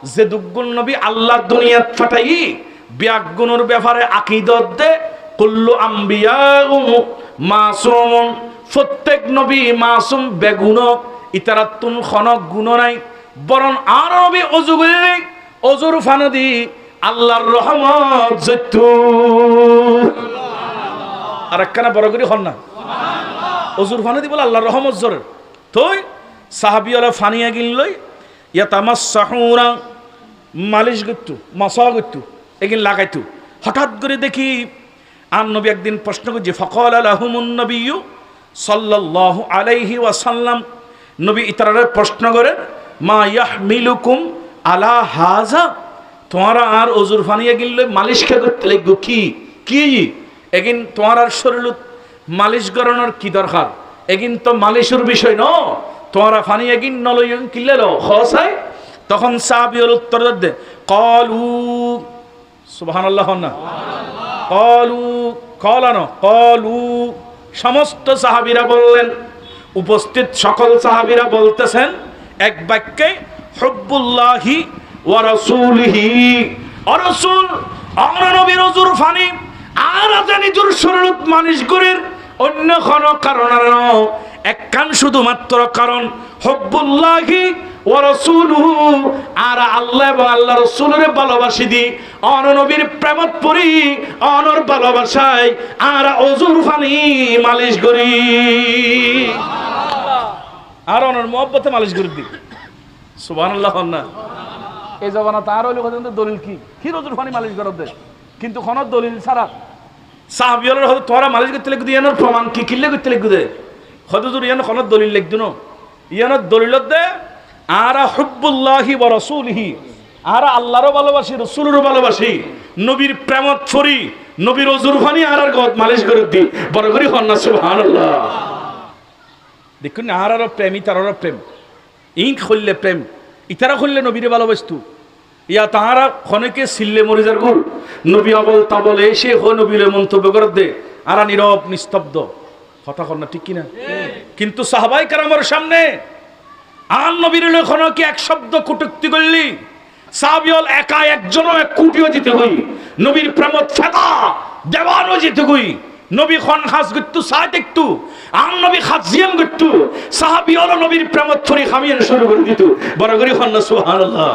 যে দুগুণ নবী আল্লাহ দুনিয়াত ফাটাই ব্যাগুণের ব্যাপারে আকীদত দে কুল্লু আম্বিয়াউ মাসুম প্রত্যেক নবী মাসুম বেগুণ ইতারাতুন খন গুণ নাই বরং আর নবী অজু করলে অজুর ফানি দি আল্লাহর রহমত জেতু আর একখানা বড় করে হন না অজুর ফানি দি বলে আল্লাহর রহমত জোরে তুই সাহাবিয়ালা ফানিয়া গিললই ইয়াতামাসসাহুনা মালিশ গত্তু মাসা গত্তু এগিন লাগাইতু হঠাৎ করে দেখি আর নবী একদিন প্রশ্ন করছে ফাকালা লাহুমুন নবিয়্যু সাল্লাল্লাহু আলাইহি ওয়াসাল্লাম নবী ইতারারে প্রশ্ন করে মা ইয়াহমিলুকুম আলা হাযা তোমারা আর অজুর ফানিয়া গিললই মালিশ কে করতে লাগো কি কি এগিন তোমার আর শরীরত মালিশ করানোর কি দরকার এগিন তো মালিশের বিষয় ন, তোমরা ফানি এগিন নলই কিল্লেলো খসাই। তখন সাহাবীর উত্তর দে কলু সুবহানাল্লাহ না কলু কলানো কলু, সমস্ত সাহাবীরা বললেন, উপস্থিত সকল সাহাবীরা বলতেছেন এক বাক্যে হুব্বুল্লাহি ওয়া রাসূলিহি, ও রাসূল আমরা নবীর ওজুর ফানি আর জানি জোর শরীর মালিশ করেন, অন্য কোনো কারণ না, একখান শুধুমাত্র কারণ হুব্বুল্লাহি ওয়া রাসূলুহু, আর আল্লাহ এবং আল্লাহ রাসূলের ভালোবাসি দি অন নবীর প্রেমত পড়ি অনর ভালোবাসায় আর ওজুর ফানি মালিশ করি, আর অনর মহব্বতে মালিশ করে দি। সুবহানাল্লাহ না। এই জবানা তার হইল দলিল কি ওজুর ফানি মালিশ করব দে, কিন্তু কোন দলিল ছাড়া সাহাবীয়র হয়তো তোরা মালিশ করতে লিখ দিয়ানোর প্রমাণ কি কিল্লে করতে লিখ দে, হয়তো ইয়ান কোন দলিল লিখ দিনো, ইয়ানোর দলিলত দে আর হুব্বুল্লাহি ওয়া রাসূলিহি, আর আল্লাহরও ভালোবাসি রাসূলেরও ভালোবাসি, নবীর প্রেমত ফরি নবীর ওজুর ফানি আর গদ মালিশ করে দি, বড় করে হন না সুবহানাল্লাহ। দেখুন আর প্রেম ইতারও প্রেম, ইন খুললে প্রেম ইতারা খুললে নবীরে ভালোবাসতু, ইয়া তাহারা খনেকে সিল্লে মরিজার গুল নবী আবল তাবল এসে হো নবীরে মন্তব্য করে দে, আর নীরব নিস্তব্ধ, কথা কর না ঠিক কিনা? কিন্তু সাহাবাই কেরামের সামনে আর নবীর লেখনো কি এক শব্দ কটূক্তি করলি, সাহাবীল একা একজনও এক কুটিও দিতে হই, নবীর প্রেমত ফেদা দেওয়ানো যেতে হই, নবী খন খাস গট্টু সাইত একটু আর নবী খাজিয়াম গট্টু সাহাবীল নবীর প্রেমত ছড়ি খামিয়ে শুরু করে দিত, বড় করে খন না সুবহানাল্লাহ।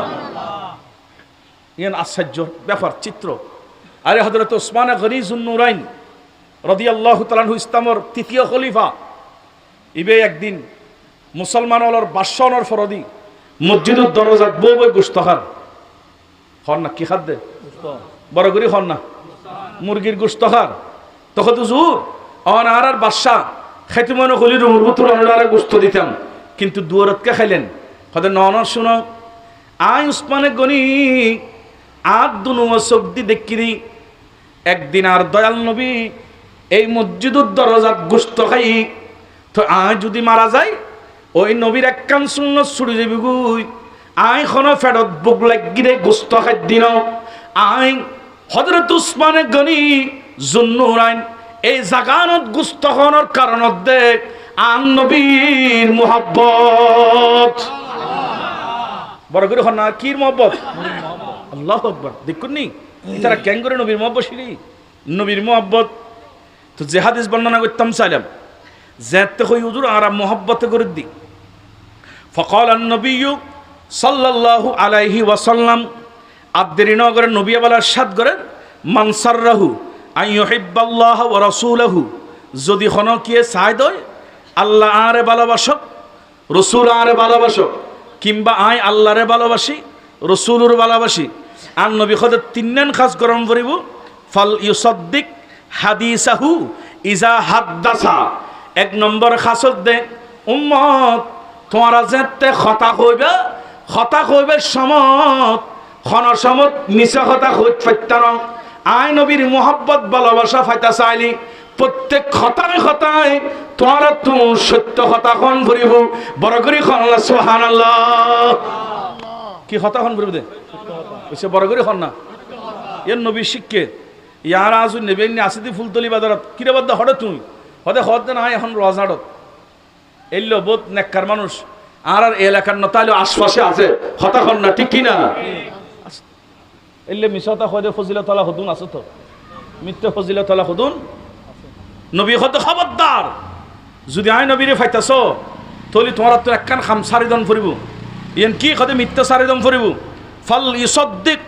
ইয়ান আশ্চর্য ব্যাপার চিত্র। আরে হযরত ওসমান গনি যুন্নুরাইন রাদিয়াল্লাহু তাআলা আনহু ইসলামের তৃতীয় খলিফা, ইবে একদিন মুসলমানর বাদশাহর ফরদি মসজিদের দরজাত বই বই গোশত খান, হন না কি খাদ্যে বড় করে হন না মুরগির গোশত খান, তখন তো জুর অন আর বাদশাহ খাইতে মনে হলি রুমুর ভিতর অনারা গোশত দিতাম, কিন্তু দুয়ারতকে খাইলেন হয়তো নন শুনো আই উসমানে গনি আর দুনো চোখ দি দেখি একদিন আর দয়াল নবী এই মসজিদের দরজাত গোশত খাই, তো আয় যদি মারা যায় ওই নবীর এক কান সুন্নত ছুড়ে যাবি গুই, আয় খন ফেরত বুক লাগিরে গোস্ত খাই দিন, আয় হযরত উসমানে গনি যুন্নুরাইন এই জাগানত গোস্ত খানোর কারণত দেখ আন নবীর মুহাব্বত, বড় করে হন না কির মুহাব্বত, আল্লাহু আকবার। দেখুন নি তারা কেন করে নবীর মুহাব্বত শিরি, নবীর মুহাব্বত তো যে হাদিস বর্ণনা করতাম চাইলাম যেতে হই হুজুর আর মুহাব্বত করে দি। فقال النبي صلى الله عليه وسلم আব্দুরিনগরের নবী বলার সাদ করেন মান সাররাহু আন ইউহিব্বাল্লাহ ওয়া রাসূলহু, যদি কোনো কি চায় দয় আল্লাহ আরে ভালোবাসো রাসূল আরে ভালোবাসো, কিংবা আয় আল্লাহরে ভালোবাসি রাসূলের ভালোবাসি, আর নবী খোদে তিনজন খাস গরম করিব ফাল ইউসাদ্দিক হাদিসাহু ইজা হাদ্দাসা, এক নম্বর খাসত দে উম্মত তোমরা যেতে কথা কইবে সমত খন সমত মিছা কথা কইত ফাইতানো, আই নবীর মুহাব্বত ভালোবাসা ফাইতা চাইলি প্রত্যেক কথায় তোমরা তো সত্য কথা খন করিব, বড় করে খন সুবহানাল্লাহ। কি কথা খন করিব দে সে বড় করে খন না এর নবী শিক্ষে ইয়ার আজু নেবেন আসিদি ফুলতলি বাজারত কিরে বাদ হঠাৎ তুমি হতে হতে না এখন রজাডত এলো বোধ নেককার মানুষ আর এলাকার না তাহলে আশপাশে আছে হতাখন না ঠিক কিনা, এলে মিশাতা হদে ফজিলত আলা হুদুন আছে তো মিথ্যে ফজিলত আলা হুদুন, নবী হতে খবরদার যদি আই নবীরে ফাইতাছ তলি তোমার তো একখান খাম সারিদন ফুরিব, ইয়ান কি হতে মিথ্যা সারিদন ফুরিব, ফাল ইউসাদ্দিক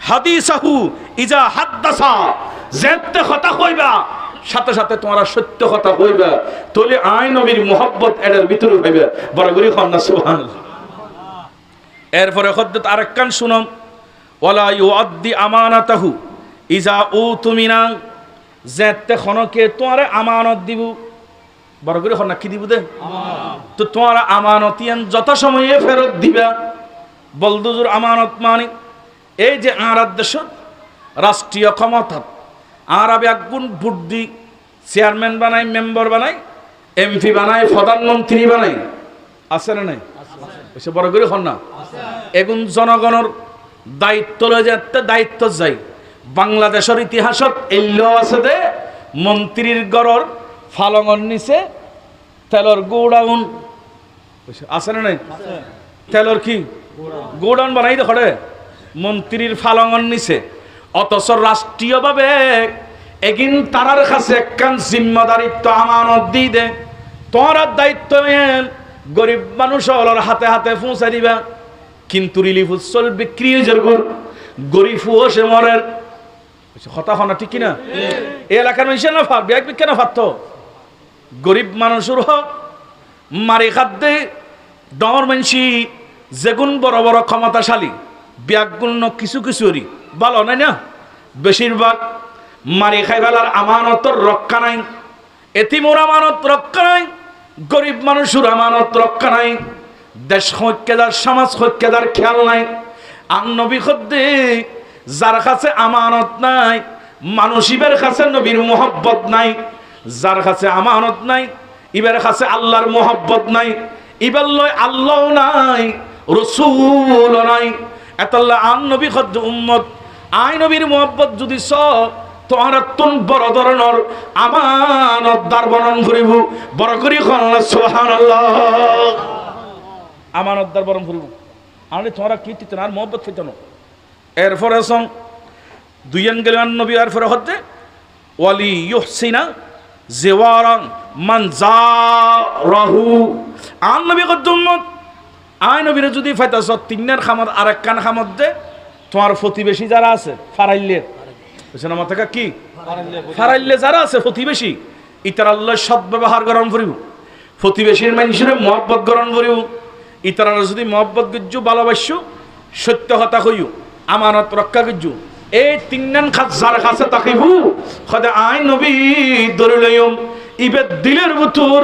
হাদিসাহু ইজা হাদ্দাসা, যেতে কথা কইবা সাথে সাথে তোমরা সত্য কথা কইবা, তলে আই নবীর মুহাব্বত এটার ভিতরে হইবে, বড় করে খন না সুবহানাল্লাহ। এরপরে হদ্দত আরেকখান শুনম ওয়ালা ইউআদ্দি আমানাতাহু ইজা উতুমিনা, যেতে খনকে তোমরা আমানত দিব, বড় করে খন না কি দিব দে তো তোমরা আমানতিয়ান যত সময়ে ফেরত দিবা, বলদুজুর আমানত মানে এই যে আরাদ দেশত রাষ্ট্রীয় ক্ষমতা আরবে একগুণ বুদ্ধি চেয়ারম্যান বানাই মেম্বার বানাই এমপি বানায়, প্রধানমন্ত্রী বানায়, আছে না নাই? সে বড় করে হন না। এখন জনগণের দায়িত্ব লয়ে যেতে দায়িত্ব যাই। বাংলাদেশের ইতিহাসত এল্লো আছে দে মন্ত্রীর গড়র ফালঙর নিচে তেলর গোডাউন আছে না নাই? তেলর কি গোডাউন বানাই দেখে মন্ত্রীর ফালঙর নিচে। অথচ রাষ্ট্রীয়ভাবে এগিন তারার কাছে একখান জিম্মাদারিত্ব আমানত দি দে, তোমার দায়িত্ব গরিব মানুষ হাতে হাতে পৌঁছে দিবা। কিন্তু রিলিফ উৎসল বিক্রি হয়ে যাবে, গরিব সে মরের কথা হনা ঠিক কিনা? এই এলাকার মানুষের না ফার ব্যাগ কেন ফারত গরিব মানুষের হোক মারি খাদ্যে ডর মানসি যেগুন বড় বড় ক্ষমতাশালী ব্যাগগুলো কিছু কিছুরই ভালো নাই না, বেশিরভাগ মারি খাই ফেলার আমানতর রক্ষা নাই, এতিমোর আমানত রক্ষা নাই, গরিব মানুষের আমানত রক্ষা নাই, দেশ হক্কেদার সমাজ হক্কেদার খেয়াল নাই। আর নবী খদ্দে যার কাছে আমানত নাই, মানুষ ইবের কাছে নবীর মোহব্বত নাই। যার কাছে আমানত নাই, ইবের কাছে আল্লাহর মোহব্বত নাই। ইবার লয় আল্লাহ নাই, রসুল নাই। এতাল্লাহ আন নবী খদ্দ উম্মত আই নবীর মোহব্বত যদি স তোমার তুন বড় ধরনের আমানত দার বরণ করিব, বড় করি সুবহানাল্লাহ। আমানত দার বরণ করিব আমি তোমরা কি তিত আর মোহব্বত পেত না। এরপরে সং দুইয়ান গেলেন নবী এরপরে হচ্ছে ওয়ালি ইউহসিনা জিওয়ারান মান জারাহু। আন নবী কদ্দুমত আই নবীর যদি ফাইতাছ তিনের খামত আর এক কান খামত দে তোমার প্রতিবেশী যারা আছে ফারাইলের বুঝছেন আমার থেকে কি ফারাইলে যারা আছে প্রতিবেশী ইতার আল্লাহ সৎ ব্যবহার গ্রহণ করিব, প্রতিবেশীর মানুষের মহব্বত গ্রহণ করিব। ইতারা যদি মহব্বত গজ্জু ভালোবাসু, সত্য কথা কইও, আমানত রক্ষা গজ্জু, এই তিনজন খাত যার কাছে তাকিব সদা আই নবী ধরে লইম ইবে দিলের ভিতর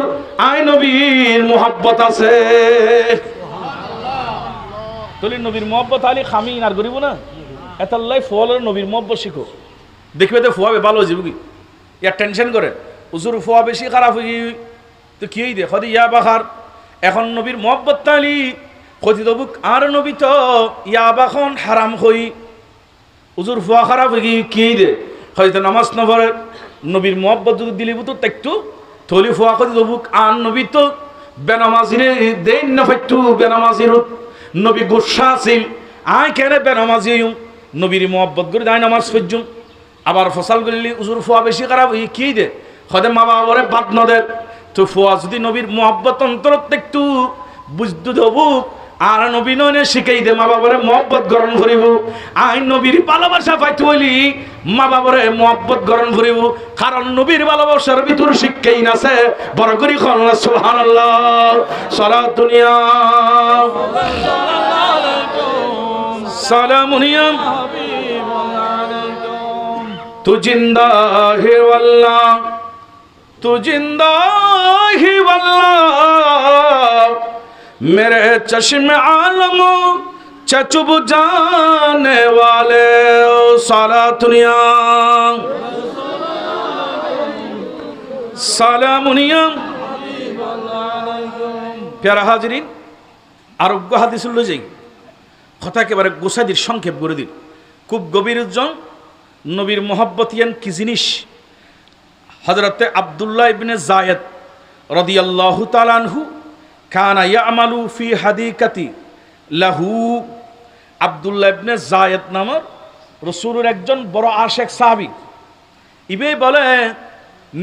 আই নবীর মহব্বত আছে। তলি নবীর মহব্বত আলী খামিন আর গরিব না এতাল্লাই ফোয়ালের নবীর মহব্বত শিখো, দেখবে তো ফোয়াবে ভালো হয়ে যাবে কি। ইয়া টেনশন করে উজুর ফোয়া বেশি খারাপ হয়ে তো কি দে সদি ইয়া বাখার এখন নবীর মহব্বত তালি ক্ষতি দবুক আর নবী তো ইয়া বাখন হারাম হই উজুর ফোয়া খারাপ হয়ে কি দে হয়তো নামাজ নভরে নবীর মহব্বত যদি দিলি তো একটু থলি ফোয়া ক্ষতি দবুক আর নবী তো বেনামাজিরে দেন না ফাইটু বেনামাজির নবী গুসা আছিল আয় কেনে বেনামাজি নবীর মহব্বত করে দায় নামাজ পড়ছুম আবার ফসল করলি উজুর ফোয়া বেশি খারাপ হই কি দে হদে মা বাবারে বাদ নদের তো ফোয়া যদি নবীর মহব্বত অন্তরত একটু বুঝতে দেবুক আর নবী নয়নে শিখাই দে মা বাবারে মহব্বত গ্রহণ করিব। আই নবীর ভালোবাসা পাইতে হইলি মা বাবারে মহব্বত গ্রহণ করিব, কারণ নবীর ভালোবাসার ভিতর শিক্ষাই আছে। বড় করি আল্লাহ সুবহানাল্লাহ সালাতুনিয়া সালামুনিয়া তু জিন্দা হে আল্লাহ तू जिंदा ही वल्लाह मेरे चश्म आलम चचुब जाने वाले सारा दुनिया सालामुनिया। प्यारा हाजरीन आरोग्य हादिस लो যাই কথা একেবারে গোসাদির সংক্ষেপ করে দিন, খুব গভীর উজ্জ্বল নবীর মহব্বতিয়ান কি জিনিস। হযরতে আব্দুল্লাহ ইবনে যায়েদ রাদিয়াল্লাহু তাআলা আনহু কানা ইয়ামালু ফি হাদিকাতি লাহু। আব্দুল্লাহ ইবনে যায়েদ নামের রাসূলের একজন বড় আশেক সাহাবী, ইবে বলে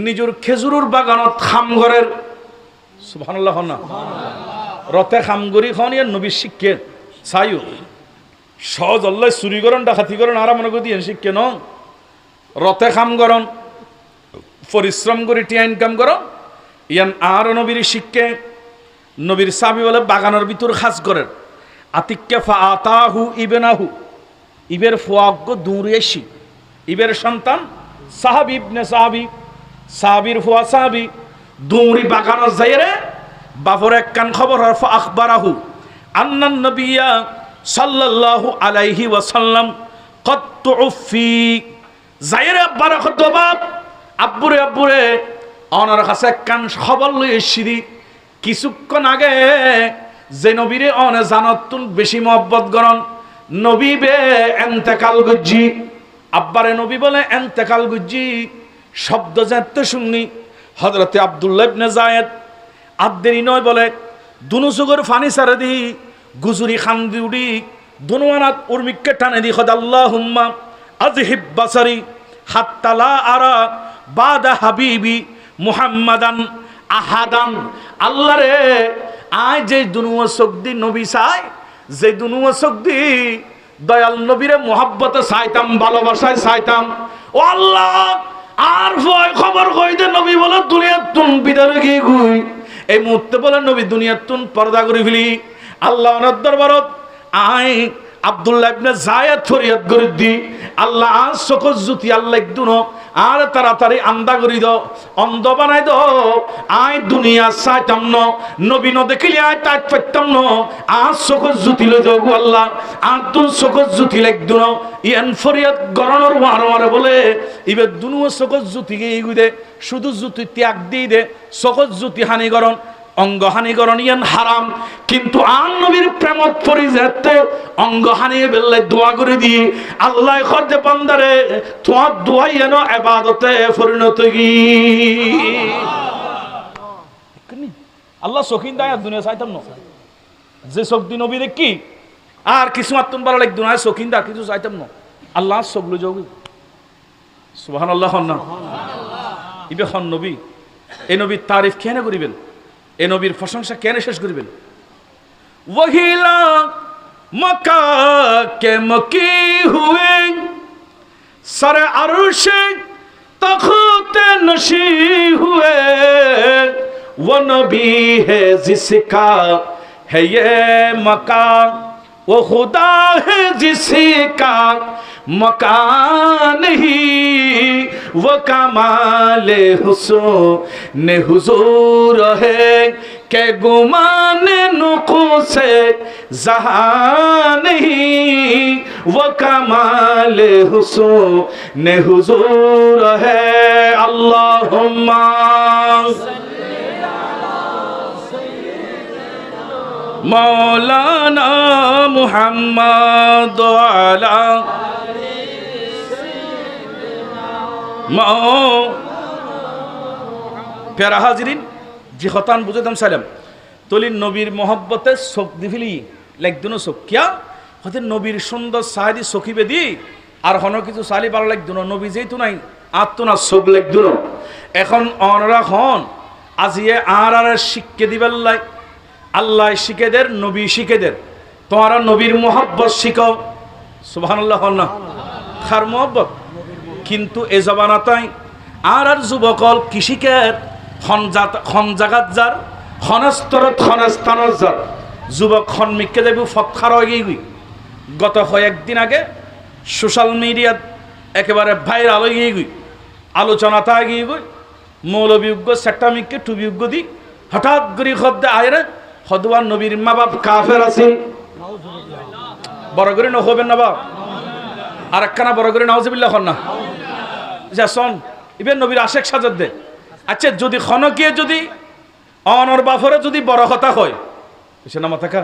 নিজের খেজুরের বাগানত খাম ঘরের সুবহানাল্লাহ না রতে খামগরি খনিয়া নবী শিক্ষে চাইও সহজ আল্লাহ চুরি করন ডাকাতি করন আর মনে করে দিয়ে শিক্ষে ন রতে খাম করন পরিশ্রম করে টিয়া ইনকাম করো ইয়ান আর নবীর শিক্ষে নবীর সাহাবী বলে বাগানের ভিতর খাস করেন আতিক্কে ফাআতাহু ইবনাহু ইবের ফুয়াগ্য দূরেশি ইবের সন্তান সাহাবী ইবনে সাহাবী সাহাবীর ফুয়া সাহাবী দৌড়ি বাগানের যাইরে বাপর এক কান খবর হরফ আখবারাহু আন্নান নবিয়া সাল্লাল্লাহু আলাইহি ওয়াসাল্লাম কত তুফি যাইরে বারাকাত বাপ আব্বুরে আব্বুরে অনার কাছে কান খবর লই এসছি কিছুক্ষণ আগে যে নবীরে অনে জানতুন বেশি মহব্বত করন নবী বে এন্তেকাল গুজি আব্বারে নবী বলে এন্তেকাল গুজি শব্দ যাতে শুননি হযরতে আব্দুল্লাহ ইবনে যায়েদ আদ্দেরি নয় বলে দুনু সুগর ফানি সারে দি গুজুরি খান দিউডি দুনুয়ানাত উর্মিককে টানে দি খদ আল্লাহুম্মা আযহিব বাসারি হাত্তা লা আরা বাদা হাবিবি মুহাম্মাদান আহাদান। আল্লাহ রে আয় যে দুনুয়া শক্তি নবী চাই যে দুনুয়া শক্তি দয়াল নবীরে মোহাব্বতে চাইতাম ভালোবাসায় চাইতাম ও আল্লাহ আর ভয় খবর কইতে নবী বলে দুনিয়ার তুন বিদারে গিয়ে গুই এই মুহূর্তে বলে নবী দুনিয়ার তুন পর্দা করে ফেলি আল্লাহ ওনার দরবারত আয় আব্দুল্লাহ ইবনে যায়েদ ফরিয়াদ করে দি আল্লাহ আজ সকল জুতি আল্লাহ একদুনো আর তাড়াতাড়ি আন্দা করি দাও অন্ধ বানাই দাও আয় দুনিয়া চাইতাম ন নবী ন দেখিলে আয় তাই পাইতাম ন আজ সকল জুতি লই দাও আল্লাহ আর তুন সকল জুতি একদুনো ইয়ান ফরিয়াদ গরণর মারে বলে ইবে দুনুও সকল জুতি গিয়ে দে শুধু জুতি ত্যাগ দিয়ে দে সকল জুতি হানি গরণ অঙ্গহানিকরণ ইয়ান হারাম কিন্তু আন নবীর প্রেমত পড়ি যেতে অঙ্গহানি বেললে দোয়া করে দি আল্লাহ খরজে বান্দারে তোমার দোয়া যেন ইবাদতে পরিণত কি আল্লাহ সখিন দায় দুনিয়া চাইতাম না যে শক্তি নবী দেখি আর কিছু মাত্র ভালো লাগ দুনিয়া সখিন দা কিছু চাইতাম না আল্লাহ সবগুলো যোগী সুবহানাল্লাহ না ইবে খন নবী এই নবীর তারিফ কেন করিবেন এ নবীর প্রশংসা কেন শেষ করিবেন ওহিলা মক্কা কে মকি হুয়ে সরে আরশে তখতে নশি হুয়ে वो नबी है जिसका है ये मकान वो खुदा है जिसका मकान नहीं वो कमाल हुस्न हुजूर है के गुमान नुक़ू से जहां नहीं वो कमाल हुस्न हुजूर है अल्लाहुम्मा मौलाना मुहम्मद आला प्यारा हाजरीन जी खतान बुझेदाम सालाम तलिन नबीर मोहब्बते शोक दिफिली लाइक दुनो शोक क्या হতে নবীর সুন্দর সাহাদি সখিবে দি আর হন কিছু সালি ভালো লাগ দুনো নবী যেইতো নাই আত্মনা শোক লাগ দুনো এখন অনরা হন আজিয়ে আর শিক্ষা দিবেল লাই আল্লাহ শিখেদের নবী শিখেদের তোমরা নবীর মোহব্বত শিখো সুবহানাল্লাহ না খার মোহব্বত কিন্তু এ জবানাতাই আর যুবকল কৃষিকের খন জাগাত যার খনস্তরত খনস্থানত যার যুবক খন মিকে দেব ফতখার হয়ে গই গত কয়েকদিন আগে সোশ্যাল মিডিয়াত একেবারে ভাইরাল হয়ে গই আলোচনাটা গিয়ে গই মৌলবিজ্ঞ সেটামিককে টুবিজ্ঞ দি হঠাৎ করে খদ্দে আয়রে হদওয়ান নবীর মা বাপ কাফের আছে বড় করে নহবেন না বাপ আর একখানা বড় করে নাউজুবিল্লাহ হন না যা শোন ইবেন নবীর আশেক সাজাদ দে আচ্ছা যদি খনকে যদি অনর বাফরে যদি বড় কথা হয় বুঝছে না মাথা কা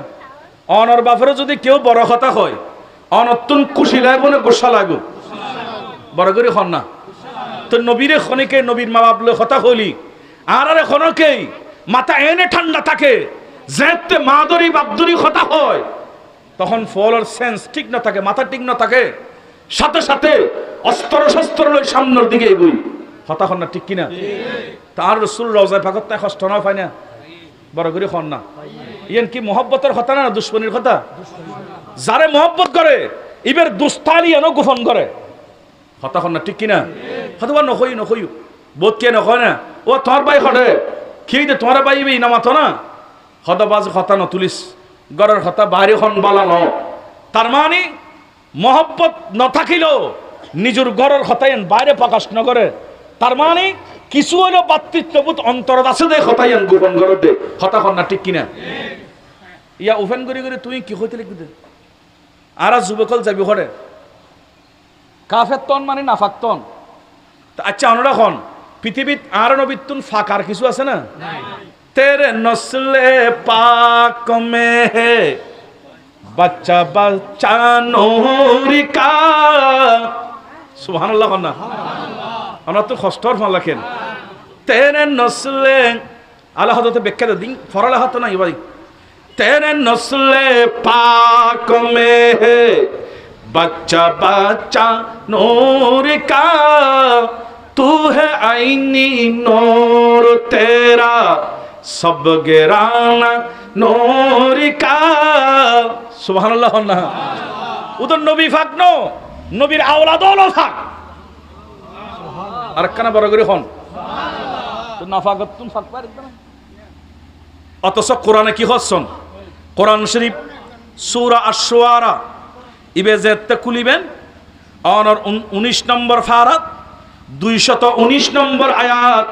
অনর বাফরে যদি কেউ বড় কথা হয় অনতুন খুশি লাগবো না গোসা লাগবো বড় করে হন না তো নবীরে খনিকে নবীর মা বাপ কথা হইলি আর আরে খনকেই মাথা এনে ঠান্ডা থাকে যেতে মাদরি বাপদরি কথা হয় তখন ফলোর সেন্স ঠিক না থাকে মাথা ঠিক না থাকে সাথে সাথে অস্ত্র শস্ত্র লই সামনের দিকে এগোই কথা হন না ঠিক কিনা তার রাসূল রওজায় পাকত তাই কষ্ট না পায় না বড় করে হন না ইয়েন কি মোহব্বতের কথা না দুশমনির কথা যারে মোহব্বত করে ইবের দুস্তালি এনো গোপন করে কথা হন না ঠিক কিনা হতবা নকই নকই বোধ কে নকয় না ও তোর ভাই হরে কি দে তোর ভাই বি না মাথো না হদবাজ কথা ন তুলিস গরের কথা বাইরে হন বালানো তার মানে মহব্বত ন থাকিলেও নিজের গরের হতায়ন বাইরে প্রকাশ ন করে তার মানে কিছু হলো বাতৃত্ববোধ অন্তরত আছে দে হতায়ন গোপন গর দে হতা হন না ঠিক কিনা ইয়া ওপেন করি করি তুই কি হইতে লিখবি দে আর যুবকল যাবি হরে কাফের তন মানে নাফাক তন আচ্ছা অনরা হন পৃথিবীত আর নবীতুন ফাঁকার কিছু আছে না? তেরে নসলে পাক মে হে বাচ্চা বাচ্চা নূরি কা। সুবহানাল্লাহ না? আমরা তো কষ্টর ফল লেখেন তেরে নসলে আল্লাহ হতে ব্যাখ্যা দিন ফরালে হাত নাই ভাই। তেরে নসলে পাক মে হে बच्चा बच्चा नूर का तू है आईनी नूर तेरा सब गिराना नूर का। सुबहानल्लाह ना उधर नबी फाक नो नबीर औलाद लो फाक আর কানা বড় করে হন তো নাফাকত তুম ফাক পার একদম। অথচ কোরআনে কি হচ্ছেন? কোরআন শরীফ সূরা আশ-শুআরা ইবে যেতে খুলিবেন অনর 19 নম্বর ফারাত 219 নম্বর আয়াত,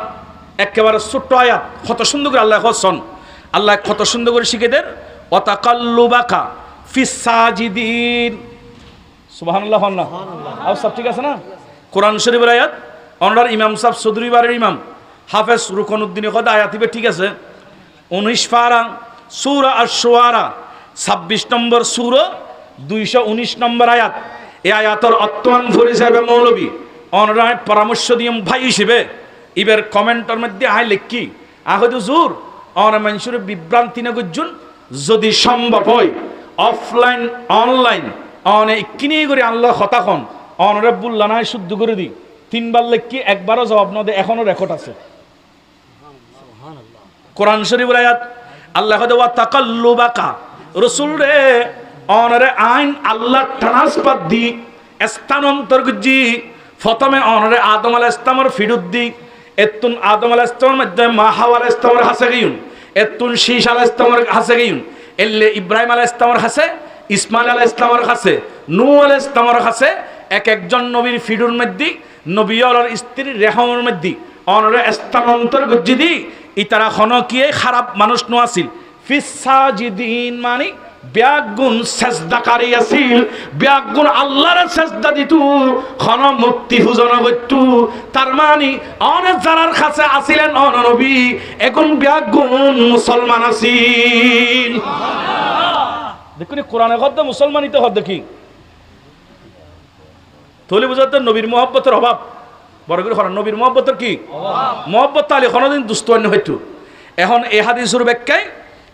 একেবারে ছোট্ট আয়াত, কত সুন্দর করে আল্লাহ হচ্ছেন। আল্লাহ কত সুন্দর করে শিখে দেন ওয়াতাকাল্লুবাকা ফিস সাজিদিন। সুবহানাল্লাহ না? আর সব ঠিক আছে না? কোরআন শরীফের আয়াত অনর ইমাম সাহেব চৌধুরী বাড়ির ইমাম হাফেজ রুকনউদ্দিনের কথা আয়াত ইবে ঠিক আছে 19 পারা সূরা আশ-শুআরা 26 নম্বর সূরা 219 নম্বর আয়াত। এই আয়াতের অত্যন্ত ফরি সাহেব মৌলবী অনরায় পরামর্শ দিয়ে ভাই হিসেবে ইবের কমেন্টের মধ্যে আই লিখি আহদু জুর অন মানুষের বিভ্রান্তি না গুজন যদি সম্ভব হয় অফলাইন অনলাইন অনে কিনে করে আল্লাহ কথা কন অনরে বুল্লা নাই শুদ্ধ করে দি 3 বার লিখি একবারও জবাব না দে এখনো রেকর্ড আছে। কোরআন শরীফের আয়াত আল্লাহ ওয়া তাকাল্লুবাকা রাসূল রে অনরে আইন আল্লাহ ট্রান্সফার দি স্থানান্তর গুজি প্রথমে অনরে আদম আলাইহিস সালামের ফিরুত দি এতুন আদম আলাইহিস সালামের মধ্যে মা হাওয়া আলাইহিস সালামের হাসে গিয়ুন এতুন শীশ আলাইহিস সালামের হাসে গিয়ুন এলে ইব্রাহিম আলাইহিস সালামের হাসে ইসমাইল আলাইহিস সালামের হাসে নূহ আলাইহিস সালামের হাসে এক একজন নবীর ফিরুর মধ্যে নবীর স্ত্রীর রেহমের মধ্যে অনরে স্থানান্তর গুজি দি ইতারা খনকিয়ে খারাপ মানুষ নো আছিল ফিস সাজিদিন মানে ব্যাগুন সেজদাকারী আছিল ব্যাগুন আল্লাহর সেজদা দিতু খন মুক্তি হুজন হইতু তার মানে অনেক যারার কাছে আছিলেন নবী এখন ব্যাগুন মুসলমান আছিল। দেখুন কোরআনে কত মুসলমানই তো হদ কি তলে বুঝাতে নবীর মহব্বতের অভাব বড় করে হন নবীর মহব্বতের কি মহব্বত আলী কোনদিন দুস্তন্য হইতু। এখন এই হাদিসের ব্যাখ্যায়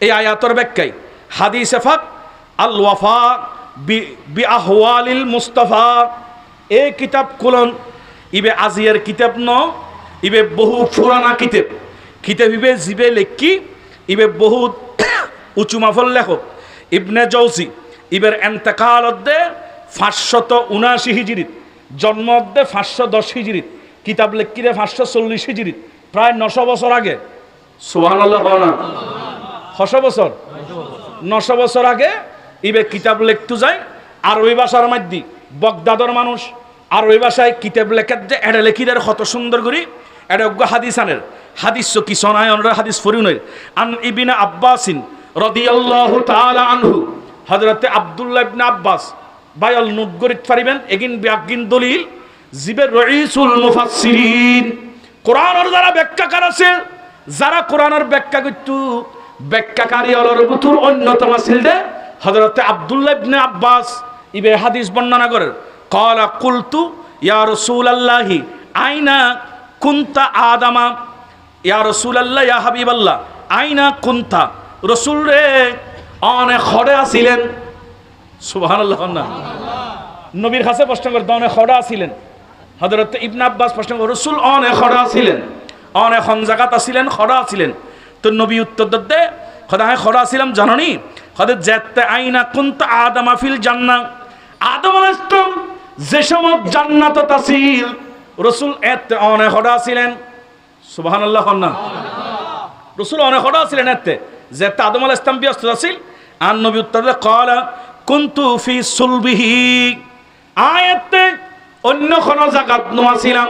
এই আয়াতের ব্যাখ্যায় হাদিসে ফাক আল ওয়াফা বি আহওয়ালিল মুস্তাফা এই কিতাব খুলন ইবে আজিয়ার কিতাব ন ইবে বহু পুরানা কিতাব ইবে জিবে লেখি ইবে বহুত উঁচু মাফল লেখক ইবনে জৌজি ইবের এন্তেকাল অদ্দে 579 হিজরিত জন্ম অদ্দে 510 হিজরিত কিতাব লেখিরে 540 হিজরিত প্রায় 900 বছর আগে। সুবহানাল্লাহ না 900 বছর 900 বছর আগে ইবে কিতাব লিখতে যায় আরবি ভাষার মধ্যে বগদাদর মানুষ আরবি ভাষায় কিতাব লেখার যে এটা লেখিদের কত সুন্দর করে এটা হাদিস আনের হাদিস কি শোনায় আমরা হাদিস ফরিউনের আন ইবনে আব্বাসিন রাদিয়াল্লাহু তাআলা আনহু হযরতে আব্দুল্লাহ ইবনে আব্বাস বায়াল নোট করিত পারিবেন এগিন বিয়াগিন দলিল জিবে রাইসুল মুফাসসিরিন কোরআনের যারা ব্যাখ্যাকার আছে যারা কোরআনের ব্যাখ্যা করতু ব্যাখ্যাকারী হলোর ভিতর অন্যতম ছিল দে হযরতে আব্দুল্লাহ ইবনে আব্বাস ইবে হাদিস বর্ণনা করেন ক্বালা কুলতু ইয়া রাসূলুল্লাহি আইনা কুনতা আদামা ইয়া রাসূলুল্লাহ ইয়া হাবিবাল্লাহ আইনা কুনতা রাসূল রে অনেক খড়ে আছিলেন। সুবহানাল্লাহ না নবীর কাছে প্রশ্ন করে অনেক খড়ে আছিলেন হযরতে ইবনে আব্বাস প্রশ্ন করে রাসূল অনেক খড়ে আছিলেন অনেক কোন জায়গাত আছিলেন খড়ে আছিলেন তো নবী উত্তর দে খোদায় খড়া ছিলাম জাননি খোদা যেতে আইনা কুনতা আদামা ফিল জান্নাহ আদম আলাইহিস সালাম যে সময় জান্নাতত আছিল রাসূল এতে অনেক খড়া ছিলেন। সুবহানাল্লাহ না রাসূল অনেক খড়া ছিলেন এতে যেতে আদম আলাইহিস সালাম ব্যস্ত আছিল আর নবী উত্তর দে ক্বালা কুনতু ফি সুলবিহি আয়াতে অন্য কোন জায়গাত নো আছিলাম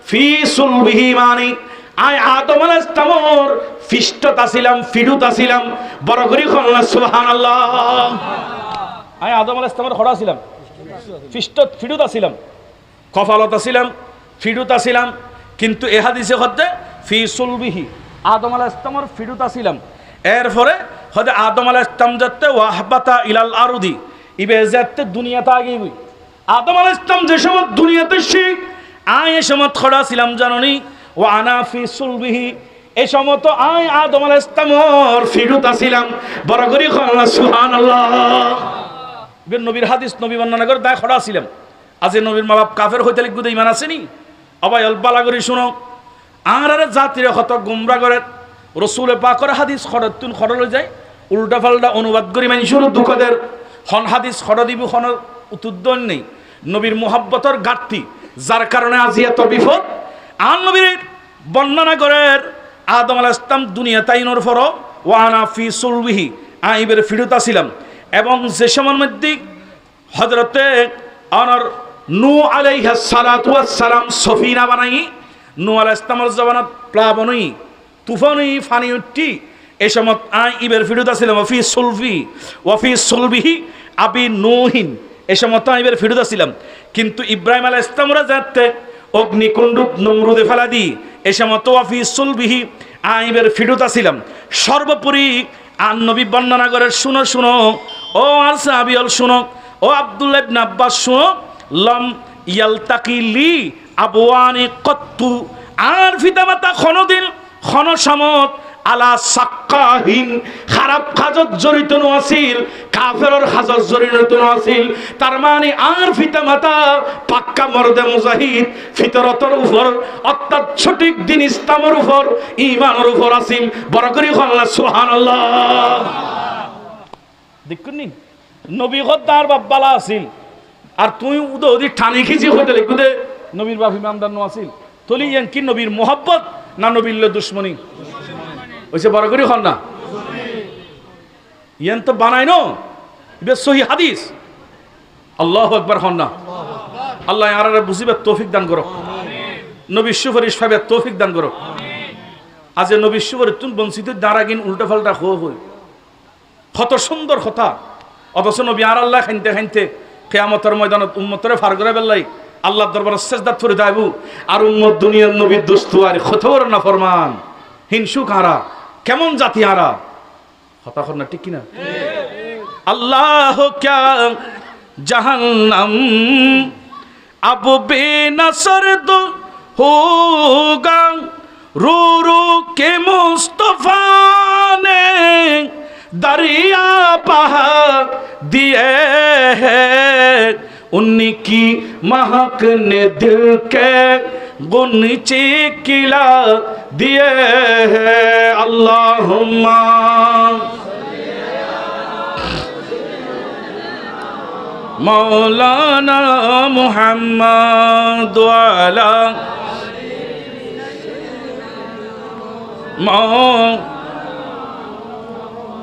ফি সুলবিহি মানে আই আদম আলাইহিস সালামের ফিষ্টত আছিলাম ফিডুত আছিলাম বড় করে কইলা সুবহানাল্লাহ আই আদম আলাইহিস সালামের খড়া ছিলাম ফিষ্টত ফিডুত আছিলাম কফালত আছিলাম ফিডুত আছিলাম কিন্তু এ হাদিসে হতে ফি সুলবিহি আদম আলাইহিস সালামের ফিরুত আসিলাম এরপরে হতে আদম আলাইহিস সালাম যাতে ওয়াহবাতা ইলাল আরদি ইবে যাতে দুনিয়াতে আগে হই আদম আলাইহিস সালাম যে সময় দুনিয়াতে শিখ আয় সময় খড়া ছিলাম জাননি ও আনা ফি সুলবিহি এই সময় তো আয় আদম আলাইহিস সালামের ফিরুত আসিলাম বড় করে আল্লাহ সুবহানাল্লাহ ইবে নবীর হাদিস নবী বর্ণনা করে দায় খড়া ছিলাম আজ নবীর মা বাপ কাফের হইতে লিখতে ইমান আসেনি অবাই বালা করে শুনো আর জাতির কত গুমরা করে রসুলে পাকর হাদিস খরতুন খরলে যায় উল্টা পাল্টা অনুবাদ করি মানুষের দুঃখদের হন হাদিস খর দিব হন উতুদ্দন নেই নবীর মোহাব্বতর ঘাটতি যার কারণে আজি এত বিপদ আর নবীর বর্ণনা করের আদম আলাইহিস সালাম দুনিয়া তাইনোর ফর ওয়ানা ফি সুলবিহি আইবের ফিরত আসিলাম এবং যে সময়ের মধ্যে হযরতে অনর নূ আলাইহিস সালাতু ওয়াস সালাম সফিনা বানাই নূ আলাইহিস সালামের জবানত প্লাবনই তুফানই ফানি উঠি এই সময় আই ইবের ফিরত আসিলাম ওয়াফি সুলবিহি আবি নূহিন এই সময় তো ইবের ফিরত আসিলাম কিন্তু ইব্রাহিম আলাইহিস সালামরা যাতে অগ্নিকুণ্ড নমরুদে ফেলা দি এই সময় তো ওয়াফি সুলবিহি আইবের ফিরত আসিলাম সর্বোপরি আন নবী বর্ণনা করে শুনো শুনো ও আর সাহাবীল শুনো ও আব্দুল্লাহ ইবনে আব্বাস শুনো লম ইয়ালতাকি লি আবওয়ানি কত্তু আর পিতামাতা খনদিন খনসমত আলা সাক্কাহিন খারাপ কাজত জড়িত নছিল কাফেরর কাজত জড়িত নছিল তার মানে আর পিতামাতা পাক্কা মর্দে মুজাহিদ ফিতরতর উপর অর্থাৎ সঠিক দিন ইসলামের উপর ঈমানের উপর আছিল বড় করে আল্লাহ সুবহানাল্লাহ দেখুন নি নবী গদ্দার বালা আছিল আর তুই উদি ঠানি খিচি হইতে লিখুদে নবীর বাপ ইমানদার নো আছিল তলি ইয়ান কি নবীর মোহাব্বত না নবীর দুশ্মনী ওইসে বড় করি হন না ইয়ান তো বানাই নো ইবে সহি হাদিস আল্লাহু আকবার হন না আল্লাহ আর বুঝিবে তৌফিক দান করো নবীর সুপারিশ পাবে তৌফিক দান করো আজ নবীর সুপারিশ তুন বঞ্চিত দাঁড়াগিন উল্টা পাল্টা হই কত সুন্দর কথা অথচ নবী আর আল্লাহ খাইতে খাইতে কিয়ামতের ময়দানত উম্মতরে ফার করে বেলাই আল্লাহর দরবারে সিজদাত করে যাইবো আর উম্মত দুনিয়ার নবীর দোস্ত আর কত বড় নাফরমান হিংসু কারা কেমন জাতি আরা কথা কর না ঠিক কি না আল্লাহ ক্যা জাহান্নাম আব বেনসর দো হোগা रो रो के मुस्तफा ने दरिया बहा दिए हैं उनकी महक ने दिल के गुनचे किला दिए हैं अल्लाहुम्मा मौलाना मुहम्मद वाला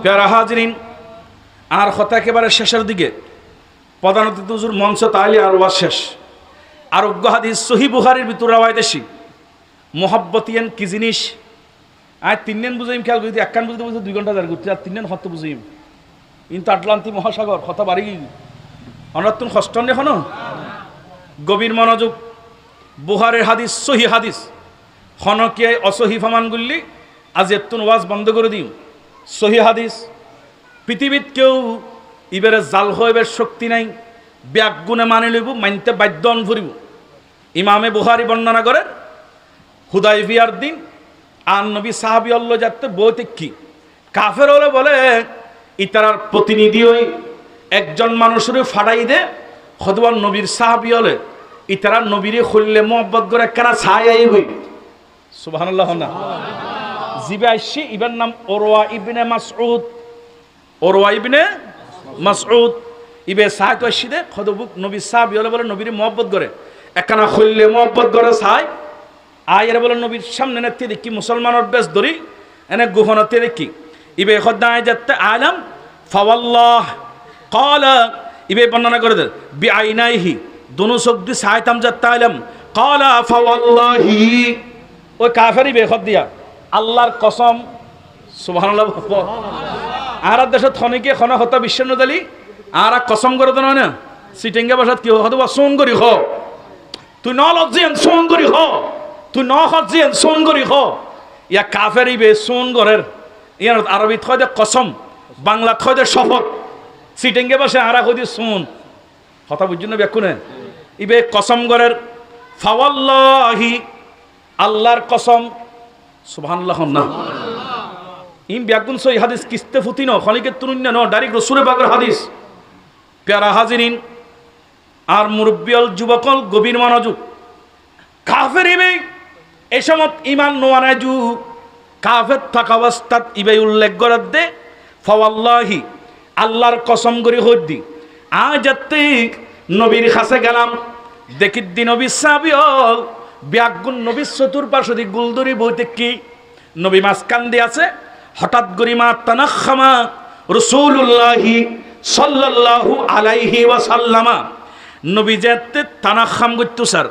প্যারা হাজরিন আর কথা একেবারে শেষের দিকে প্রধান অতিথি হুজুর মঞ্চ তাইলে আর ওয়াজ শেষ আরোগ্য হাদিস সহি বুখারীর ভিতর রাওয়ায়াত আছে মোহাব্বতিয়ান কি জিনিস আর তিনদিন বুঝাইম খেয়াল করি একখান বুঝতে বুঝতে 2 ঘন্টা দাঁড় করতে আর তিনদিন হত বুঝাইম কিন্তু আটলান্টিক মহাসাগর কথা বাড়ি অনর্থন কষ্ট এখন গভীর মনোযোগ বুখারীর হাদিস সহি হাদিস খনকে অসহি ফমান গুলি আজ এতুন ওয়াজ বন্ধ করে দিম সহি হাদিস পৃথিবীত কেউ ইবেরে জাল হইবার শক্তি নাই ব্যাগ গুণে মানে লইব মানতে বাধ্য ফুরিব ইমামে বুখারী বর্ণনা করে হুদাইবিয়ার দিন আন নবী সাহাবী আল্লাহ যাতে বইতে কি কাফের হলে বলে ইতারার প্রতিনিধি হই একজন মানুষের ফাড়াই দে খদওয়ার নবীর সাহাবী হলে ইতারা নবীরে খুললে মোহাব্বত করে কেনা ছায়াই হই সুবহানাল্লাহ না জিবে আইসি ইবার নাম ওরওয়া ইবনে মাসউদ ইবে সাহায় তো আইসি দে খদবুক নবী সাহাবী হলে বলে নবীরে মোহাব্বত করে একখানা খুললে মোহাব্বত করে ছায় আয়ের বলে নবীর সামনে নেতে দেখি মুসলমানের বেশ ধরি এনে গুহনতে দেখি ইবে খদ্দায় যাতে আলাম ফাওয়াল্লাহ ক্বালা ইবে বর্ণনা করে দে বিআইনাইহি দোনো শব্দ সাইতাম যাতে আলাম ক্বালা ফাওয়াল্লাহি ওই কাফেরই বেখত দিয়া আল্লাহর কসম সুবহানাল্লাহ আর দেশত খনিকে খনা হতা বিশ্বনদালি আর কসম করে দেন না সিটিঙ্গা ভাষাত কি হতো সোন করি হ তুই ন লজ্জিয়ান সোন করি হ তুই ন হজিয়েন সোন করি হ ইয়া কাফের ইবে সোন গরের ইয়ার আরবি থয় দে কসম বাংলা থয় দে শপথ সিটেঙ্গে বসে আরা কই সোন কথা বুঝছেন না ব্যাকুনে ইবে কসম গরের ফাওয়াল্লাহি আল্লাহর কসম সুবহানাল্লাহ না ইম ব্যাকুন সই হাদিস কিস্তে ফুতি ন খলিকে তুনুন্য ন ডাইরেক্ট রাসূলের পাকের হাদিস প্যারা হাজিরিন আর মুরব্বিয়াল যুবকল গভীর মনোযোগ কাফের ইবে এই সময় ইমান নোয়ানা যু কাফের থাকা অবস্থাত ইবে উল্লেখ করার দে ফাওয়াল্লাহি আল্লাহর কসম করে হদ্দি আজাতে নবীর কাছে গেলাম দেখিদ্দি নবী সাবিয়ল ব্যাগুন নবী চতুর্পার্শ্বদি গুলদরি বইতে কি নবী মাঝখান দিয়ে আছে হঠাৎ গরিমা তানাখামা রাসূলুল্লাহি সাল্লাল্লাহু আলাইহি ওয়াসাল্লামা নবী যেতে তানাখাম করতো স্যার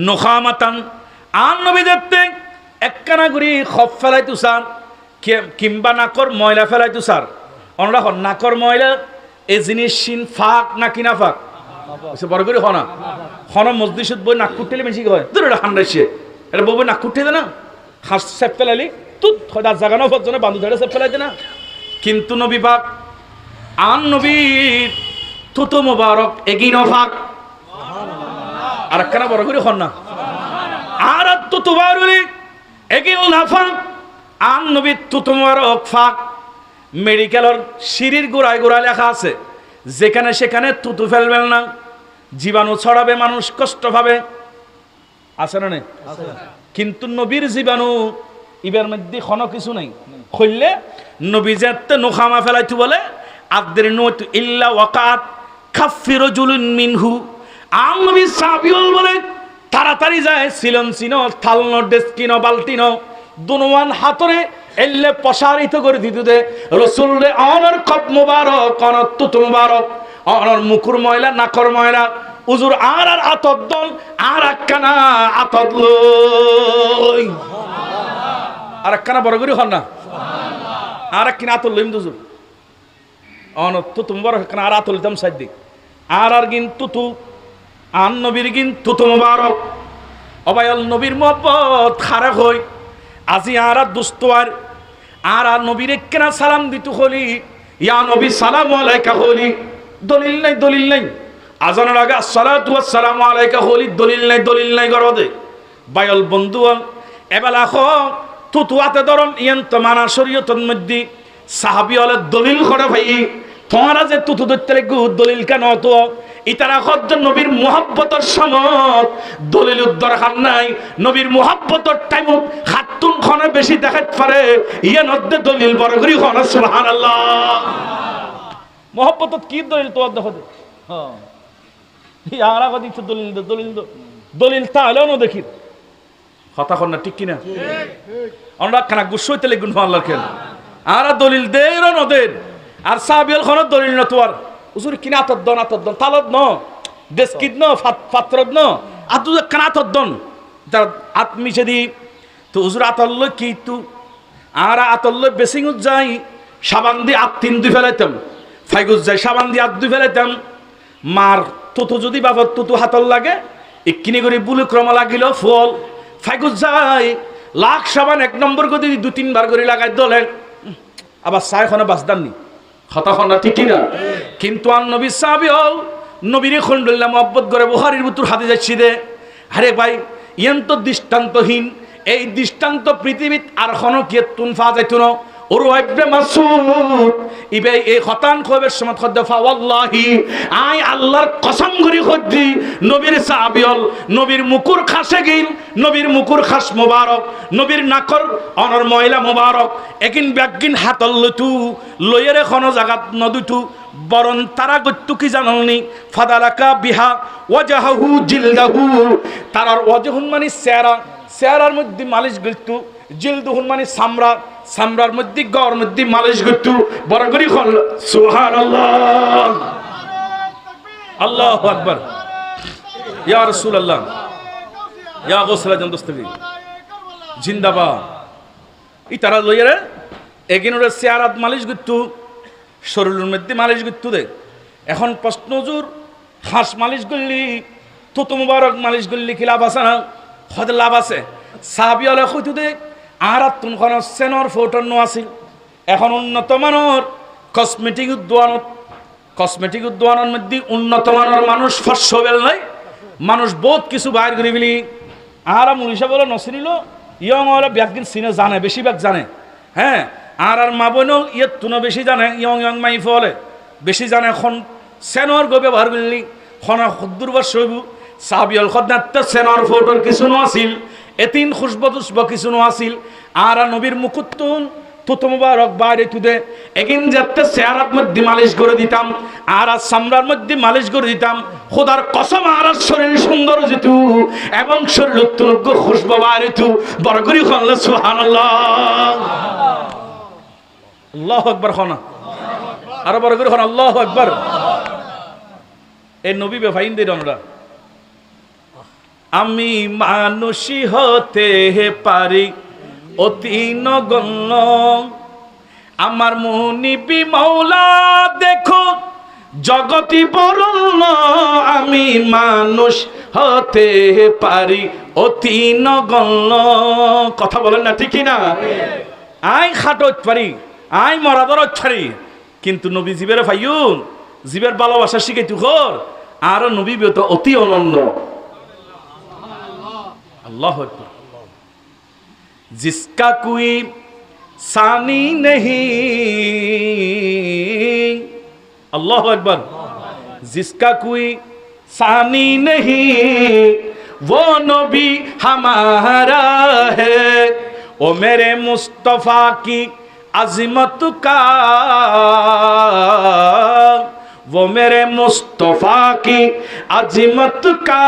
নোখামাতান আর নবী যেতে একখানা গুড়ি খপ ফেলাইতো স্যার কিংবা নাকর ময়লা ফেলাইতো স্যার অনরা হন নাকর ময়লা এই জিনিস সিন ফাঁক না কিনা ফাঁক বড় করে হনা হন মসজিদ বই নাক কুটলে বেশি হয় তোর এটা হান্ডাইছে এটা বই নাক কুটে দে না হাঁস সেপ ফেলালি তুই হঠাৎ জাগানো ফজনে বান্ধু ধরে সেপ ফেলাই দে না কিন্তু নবী পাক আন নবীর তুতো মোবারক এগিনো ফাঁক আর একখানা বড় করে হন না আর তুতো বারুলি এগিল না ফাঁক আন নবীর তুতো মোবারক ফাঁক মেডিকেলের সিঁড়ির গোড়ায় গোড়ায় লেখা আছে যেখানে সেখানে তুতু ফেলবেন না জীবাণু ছড়াবে মানুষ কষ্ট পাবে আছে না নেই কিন্তু নবীর জীবাণু ইবের মধ্যে কোনো কিছু নেই খুললে নবী যেতে নোখামা ফেলাইতু বলে আদের নতু ইল্লা ওয়াকাত খাফিরুজুলুন মিনহু আম নবী সাবিউল বলে তাড়াতাড়ি যায় সিলন সিনো থালনো ডেস্কিনো বালতিনো দুনওয়ান হাতরে এল্লে প্রসারিত করে দিতে দে রসুল রে অনর কপ মুবারক অনর তুতু মুবারক অনর মুকুর ময়লা নাকর ময়লা উজুর আর আতদ দল আর একখানা আতদ লই আর একখানা বড় করে হন না আর একখানা আতদ লইম দুজুর অনর তুতু মুবারক একখানা আর আতদ লইতাম সাইড দিক আর গিন তুতু আন নবীর গিন তুতু মুবারক অবায়ল নবীর মহব্বত খারা হই আজি আর দুস্তোয়ার আর নবীর কেনা সালাম দিতু হলি ইয়া নবী সালাম আলাইকা হলি দলিল নাই আজানের আগে আসসালাতু ওয়াসসালামু আলাইকা হলি দলিল নাই গরদে বায়ল বন্ধু এবেলা খ তুতুয়াতে ধরন ইয়ান তো মানা শরীয়তের মধ্যে সাহাবী হলে দলিল করে ভাই তোমরা যে তুতু ধরতে লাগু দলিল কেন তো ইতারা খদ্দ নবীর মুহাব্বতর সমত দলিল দরকার নাই নবীর মুহাব্বতর টাইম খাতুন খনে বেশি দেখাত পারে ইয়া নদ্দে দলিল বড় করি হন সুবহানাল্লাহ মুহাব্বতত কি দলিল তো দেখো হ্যাঁ ইয়ারা কদি দলিল তাহলেও না দেখি কথা কর না ঠিক কিনা আমরা কানা গুছইতে লাগুন আল্লাহর খেল আর দলিল দেরও নদের আর সাহাবিয়াল খনে দলিল না তোর উজুর কিনা আতদ্দন তালদ ন ডেস্কিদ ন পাত্রদ ন আতু কানা আতদ্দন তার আত্মিছে দি তো উজুর আতল্ল কি তু আর আতল্ল বেসিং যাই সাবান দি আত তিন দুই ফেলাইতাম ফাইগুজ যাই সাবান দি আত দুই ফেলাইতাম মার তুতু যদি বাবার তুতু হাতল লাগে একিনি করে বুলু ক্রমা লাগিল ফল ফাইগুজ যাই লাখ সাবান এক নম্বর করে দুই তিনবার করে লাগাই দলে আবার চাই খনে বাসদান নি হতাখনা ঠিক না কিন্তু আর নবী সাহাবীল নবীর খন্ডুল্লাহ মহব্বত করে বুখারীর ভিতর হাতে যাচ্ছি দে আরে ভাই ইয়ান তো দৃষ্টান্তহীন এই দৃষ্টান্ত পৃথিবীত আর কোনো কে তুন ফা যাইতো না ওরু ইবনে মাসউদ ইবে এই খতান খবের সময় খদ্দ ফা ওয়াল্লাহি আই আল্লাহর কসম করি খদ্দি নবীর সাহাবীল নবীর মুকুর খাসে গিল নবীর মুকুর খাস মোবারক নবীর নাকর অনর ময়লা মোবারক একিন ব্যাগিন হাতল লতু লয়ের কোনো জায়গা নদুতু বরণ তারা গত্তু কি জানলনি ফাদালাকা বিহা ওয়াজাহু জিলদাহু তারার ওয়াজহুন মানে চেহারার মধ্যে মালিশ গত্তু জিলদুহুন মানে সামরার মধ্যে গড় মধ্যে মালিশ গত্তু বড় করি হল সুবহানাল্লাহ আল্লাহু আকবার ইয়া রাসূলুল্লাহ ইয়া গোসলা দস্তগীর জিন্দাবাদ ই তারা লইরে এগিনুরে চেহারাত মালিশ গত্তু শরীরের মধ্যে মালিশ গত্তু দে এখন প্রশ্ন জুর খাস মালিশ করলি তুতু মুবারক মালিশ করলি কি লাভ আছে না হদ লাভ আছে সাহাবী হলে হইতো দে আর তুনখন সেনর ফোটন আছিল এখন উন্নত মানের কসমেটিক উদ্যানের মধ্যে উন্নত মানের মানুষ ফসবেল নাই মানুষ বহুত কিছু বাইর করে ফেলি আর মুনিশা বলে নসিনিল ইয়ং হলে ব্যাগদিন সিনে জানে বেশিরভাগ জানে হ্যাঁ আর মা বোনও ইয়ে তুনো বেশি জানে ইয়ং মাই ফলে বেশি জানে এখন সেনর গো ব্যবহার করলি খনা দুর্বর্ষ হইব সাহাবিয়ল খদনাত সেনর ফোটর কিছু আছিল এতিন খুশবতুসব কিছু আছিল আর নবীর মুকুত্তুন তুতো মুবারক বাইরে তুদে একিন যাতে চেহারার মধ্যে মালিশ করে দিতাম আর সামরার মধ্যে মালিশ করে দিতাম খোদার কসম আর শরীর সুন্দর যেত এবং শরীর উত্তরজ্ঞ খুশবু বাইরে তু বড় করে খনলে সুবহানাল্লাহ আল্লাহু আকবার খনা আর বড় করে খন আল্লাহু আকবার এই নবী বেফাইন দিন আমরা আমি মানুষই হতে পারি অতি নগণ্য আমার মুনিবি মৌলা দেখো জগতি বরণ্য আমি মানুষ হতে পারি অতি নগণ্য কথা বলেন না ঠিক না আই খাটত পারি আই মরাদরত পারি কিন্তু নবী জীবের ভাইউন জীবের ভালোবাসা শিখে তুখর আর নবী তো অতি অনন্য अल्लाह अकबर जिसका कोई सानी नहीं अल्लाह अकबर जिसका कोई सानी नहीं वो नबी हमारा है ओ मेरे मुस्तफा की अज़मत का वो मेरे मुस्तफा की अज़मत का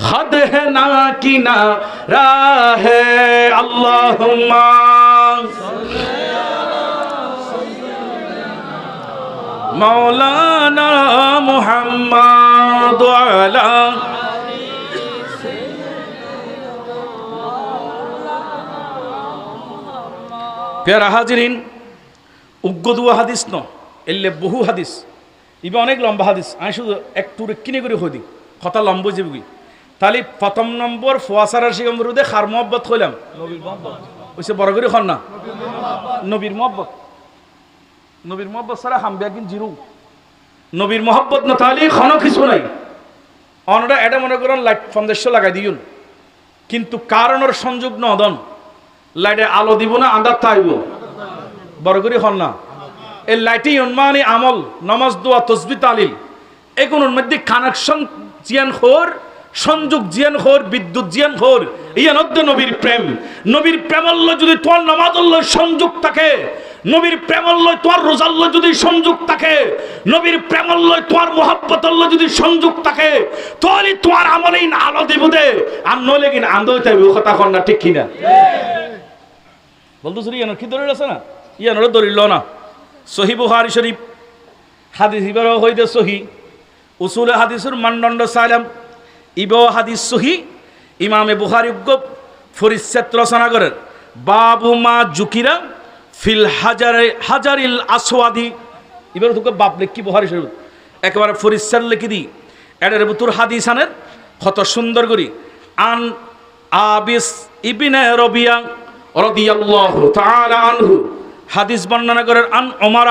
खद है ना किनारा है अल्लाहुम्मा मौलाना मुहम्मद अला प्यारा हाजिरिन उग्गदुआ हादिस न এলে বহু হাদিস ইবে অনেক লম্বা হাদিস আমি শুধু একটু কিনে করে হই দিই কথা লম্বা যাবি তাহলে প্রথম নম্বর ফুয়াসারার শিগমরুদে খার মোহাব্বত কইলাম নবীর মোহাব্বত ওইসে বড় করে খন না নবীর মোহাব্বত সারা হামবিয়া কিন জিরু নবীর মোহাব্বত না তাহলে খন কিছু নাই অনরা এটা মনে করেন লাইট সন্দেশ লাগাই দিউন কিন্তু কারণের সংযোগ নদন লাইটে আলো দিব না আন্দার তাইব বড় করে খন না এই লাইটি উন্মানি আমল নামাজ দোয়া তসবিহ তালিল এগুলোর মধ্যে কানেকশন জিয়ান খোর সংযোগ জিয়ান খোর বিদ্যুৎ জিয়ান খোর ইয়ান অদ্য নবীর প্রেম আল্লাহ যদি তোমার নামাজ আল্লাহ সংযোগ থাকে নবীর প্রেম আল্লাহ তোমার রোজা আল্লাহ যদি সংযোগ থাকে নবীর প্রেম আল্লাহ তোমার মুহাব্বত আল্লাহ যদি সংযোগ থাকে তাহলে তোমার আমলেই আলো দেব দে আর নইলে কিনা আন্দোলন চাইবে কথা কন না ঠিক কিনা বলতো ইয়ানোর কি দলিল আছে না ইয়ানোর দলিল না সহি বুখারী শরীফ হাদিস ইবারও হইতে সহি উসুল হাদিসুর মানদণ্ড সালাম ইবাও হাদিস সহি ইমামে বুখারী ফরিসাত রচনা করেন বাবু মা জুকিরা ফিল হাজারিল আসওয়াদি ইবার তোকে বাপ লিখি বুখারী শরীফ একেবারে ফরিসাত লিখি দি এর ভিতর হাদিস আনের কত সুন্দর করি আন আবিস ইবনে রবিয়া রাদিয়াল্লাহু তাআলা আনহু হাদিস বর্ণনা করেন আন ওমর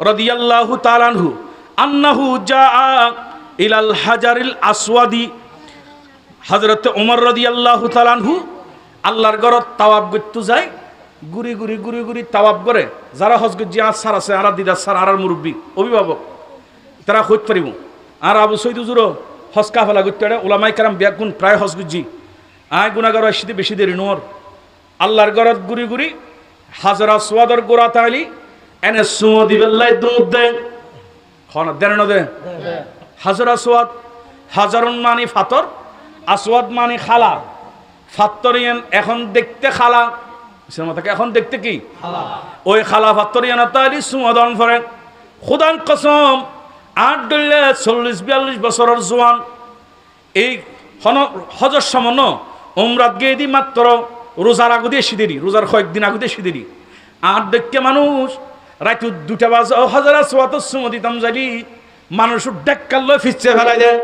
রাদিয়াল্লাহু তাআলা আনহু আন্নাহু জাআ ইলাল হাজারিল আসওয়াদি হযরত ওমর রাদিয়াল্লাহু তাআলা আনহু আল্লাহর ঘরত তাওয়াফ করতে যায় গুরি গুরি তাওয়াফ করে যারা হজ গজি আসার আছে আর দিদা স্যার আর মুরব্বী অভিভাবক তারা হইতে পারিব আর আবু সৈয়দ হুজুর হজ কাফেলা করতে উলামায়ে কেরাম ব্যাগুন প্রায় হজ গজি আয় গুনাহগার আসিতে বেশি দেরি নর আল্লাহর ঘরত গুরি হাজার আসওয়াদর গোরা তাইলি এনে সুমো দিবেল্লাই দুধ দে খন দেন না দে হাজার আসওয়াদ হাজারুন মানি ফাতর আসওয়াদ মানি খালা ফাত্তরিয়ান এখন দেখতে খালা সেমাতাকে এখন দেখতে কি খালা ওই খালা ফাত্তরিয়ান তাইলি সুমো দন ফরে খুদান কসম 8 দলে 40-42 বছরের জওয়ান এই হজর সমন উমরাত গিয়ে দি মাত্র রোজার আগে দিয়ে সিদেরি রোজার কয়েকদিন আগে দিয়ে সিদেরি আর দেখতে মানুষ রাত 2টা বাজে হাজার আসওয়াত সুমো দিতাম জালি মানুষ ডেক্কাল লয় ফিচে ফেলাই দেয়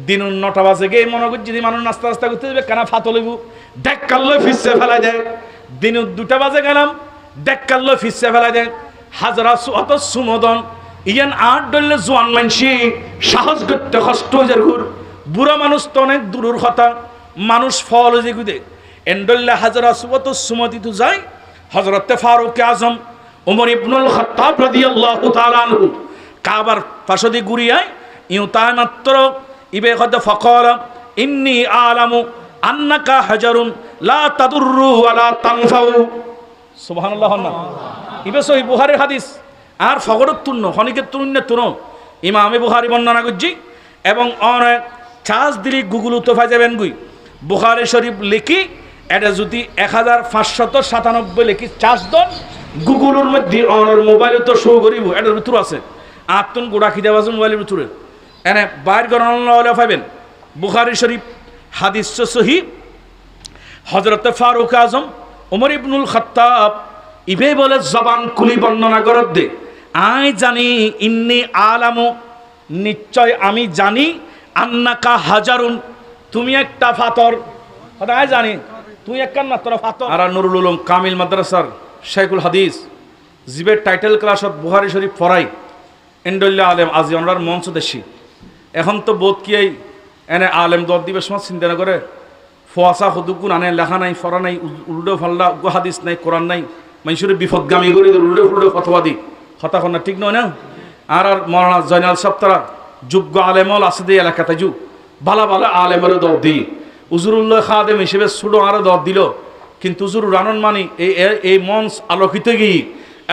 দিন 9টা বাজে গিয়ে মনে করি যদি মানুষ নাস্তা নাস্তা করতে যাবে কেনা ফাতো লইব ডেক্কাল্লো ফিসে ফেলাই দেয়। দিন 2টা বাজে গেলাম ডেক্কাল্লো ফিসে ফেলাই দেয়। হাজারা অত সুমদন ইয়ান 8 ডলে জোয়ান মানসি সাহস করতে কষ্ট হয়ে যায়। ঘুর বুড়া মানুষ তো অনেক দূরের কথা, মানুষ ফল যে গুদে এন্ডল্লা হাজারা সুবত সুমতি তো যায়। হযরতে ফারুক আজম ওমর ইবনুল খাত্তাব রাদিয়াল্লাহু তাআলা আনহু কাবার পাশে ঘুরিয়ায় ইউ তাই মাত্র ইবে কদ ফকাল ইন্নী আলামু আন্নাকা হাজারুন লা তাদুররু ওয়া লা তানফাউ। সুবহানাল্লাহ। না ইবে সহিহ বুখারীর হাদিস আর ফগরত তুন্ন খনিকের তুন্য তুনো ইমামে বুখারী বর্ণনা করছি এবং অনেক চার্জ দিলি গুগল তো পাই যাবেন গুই বুখারী শরীফ লিখি এটা যদি 1597 লিখি চার্জ দন গুগলের মধ্যে অনর মোবাইলে তো শো করিব এটার ভিতর আছে আত্মন গোড়া খিদে বাজে মোবাইলের ভিতরে এনে বাইর গণনা পাইবেন বুখারী শরীফ হাদিস সহিহ। হযরতে ফারুক আজম ওমর ইবনুল খাত্তাব ইবে বলে জবান খুলি বর্ণনা করত দে আই জানি ইন্নী আলামু নিশ্চয় আমি জানি আন্নাকা হাজারুন তুমি একটা ফাতর কথা আই জানি তুই একখান মাত্র ফাতর। আর নুরুল উলুম কামিল মাদ্রাসার শাইখুল হাদিস জিবের টাইটেল ক্লাসত বুখারী শরীফ পড়াই এন্ডল্লা আলেম আজি ওনার মঞ্চ দেশি এখন তো বোধ কি এনে আলেম দর দিবে সময় চিন্তা না করে ফোয়াশা হদুকুন আনে লেখা নাই ফরা নাই উল্টো ফাল্লা হাদিস নাই কোরআন নাই মানুষের বিপদগামী করে উল্টো ফুল্টো ফতোয়া দি হতাখন না ঠিক নয় না। আর মৌলানা জয়নাল সাহেব তারা যোগ্য আলেমল আছে দিয়ে এলাকাতে যু ভালো ভালো আলেমেরও দর দিই উজুরুল্লাহ খাদেম হিসেবে ছোটো আরও দর দিল কিন্তু উজুর রানন মানি এই মঞ্চ আলোকিত গিয়ে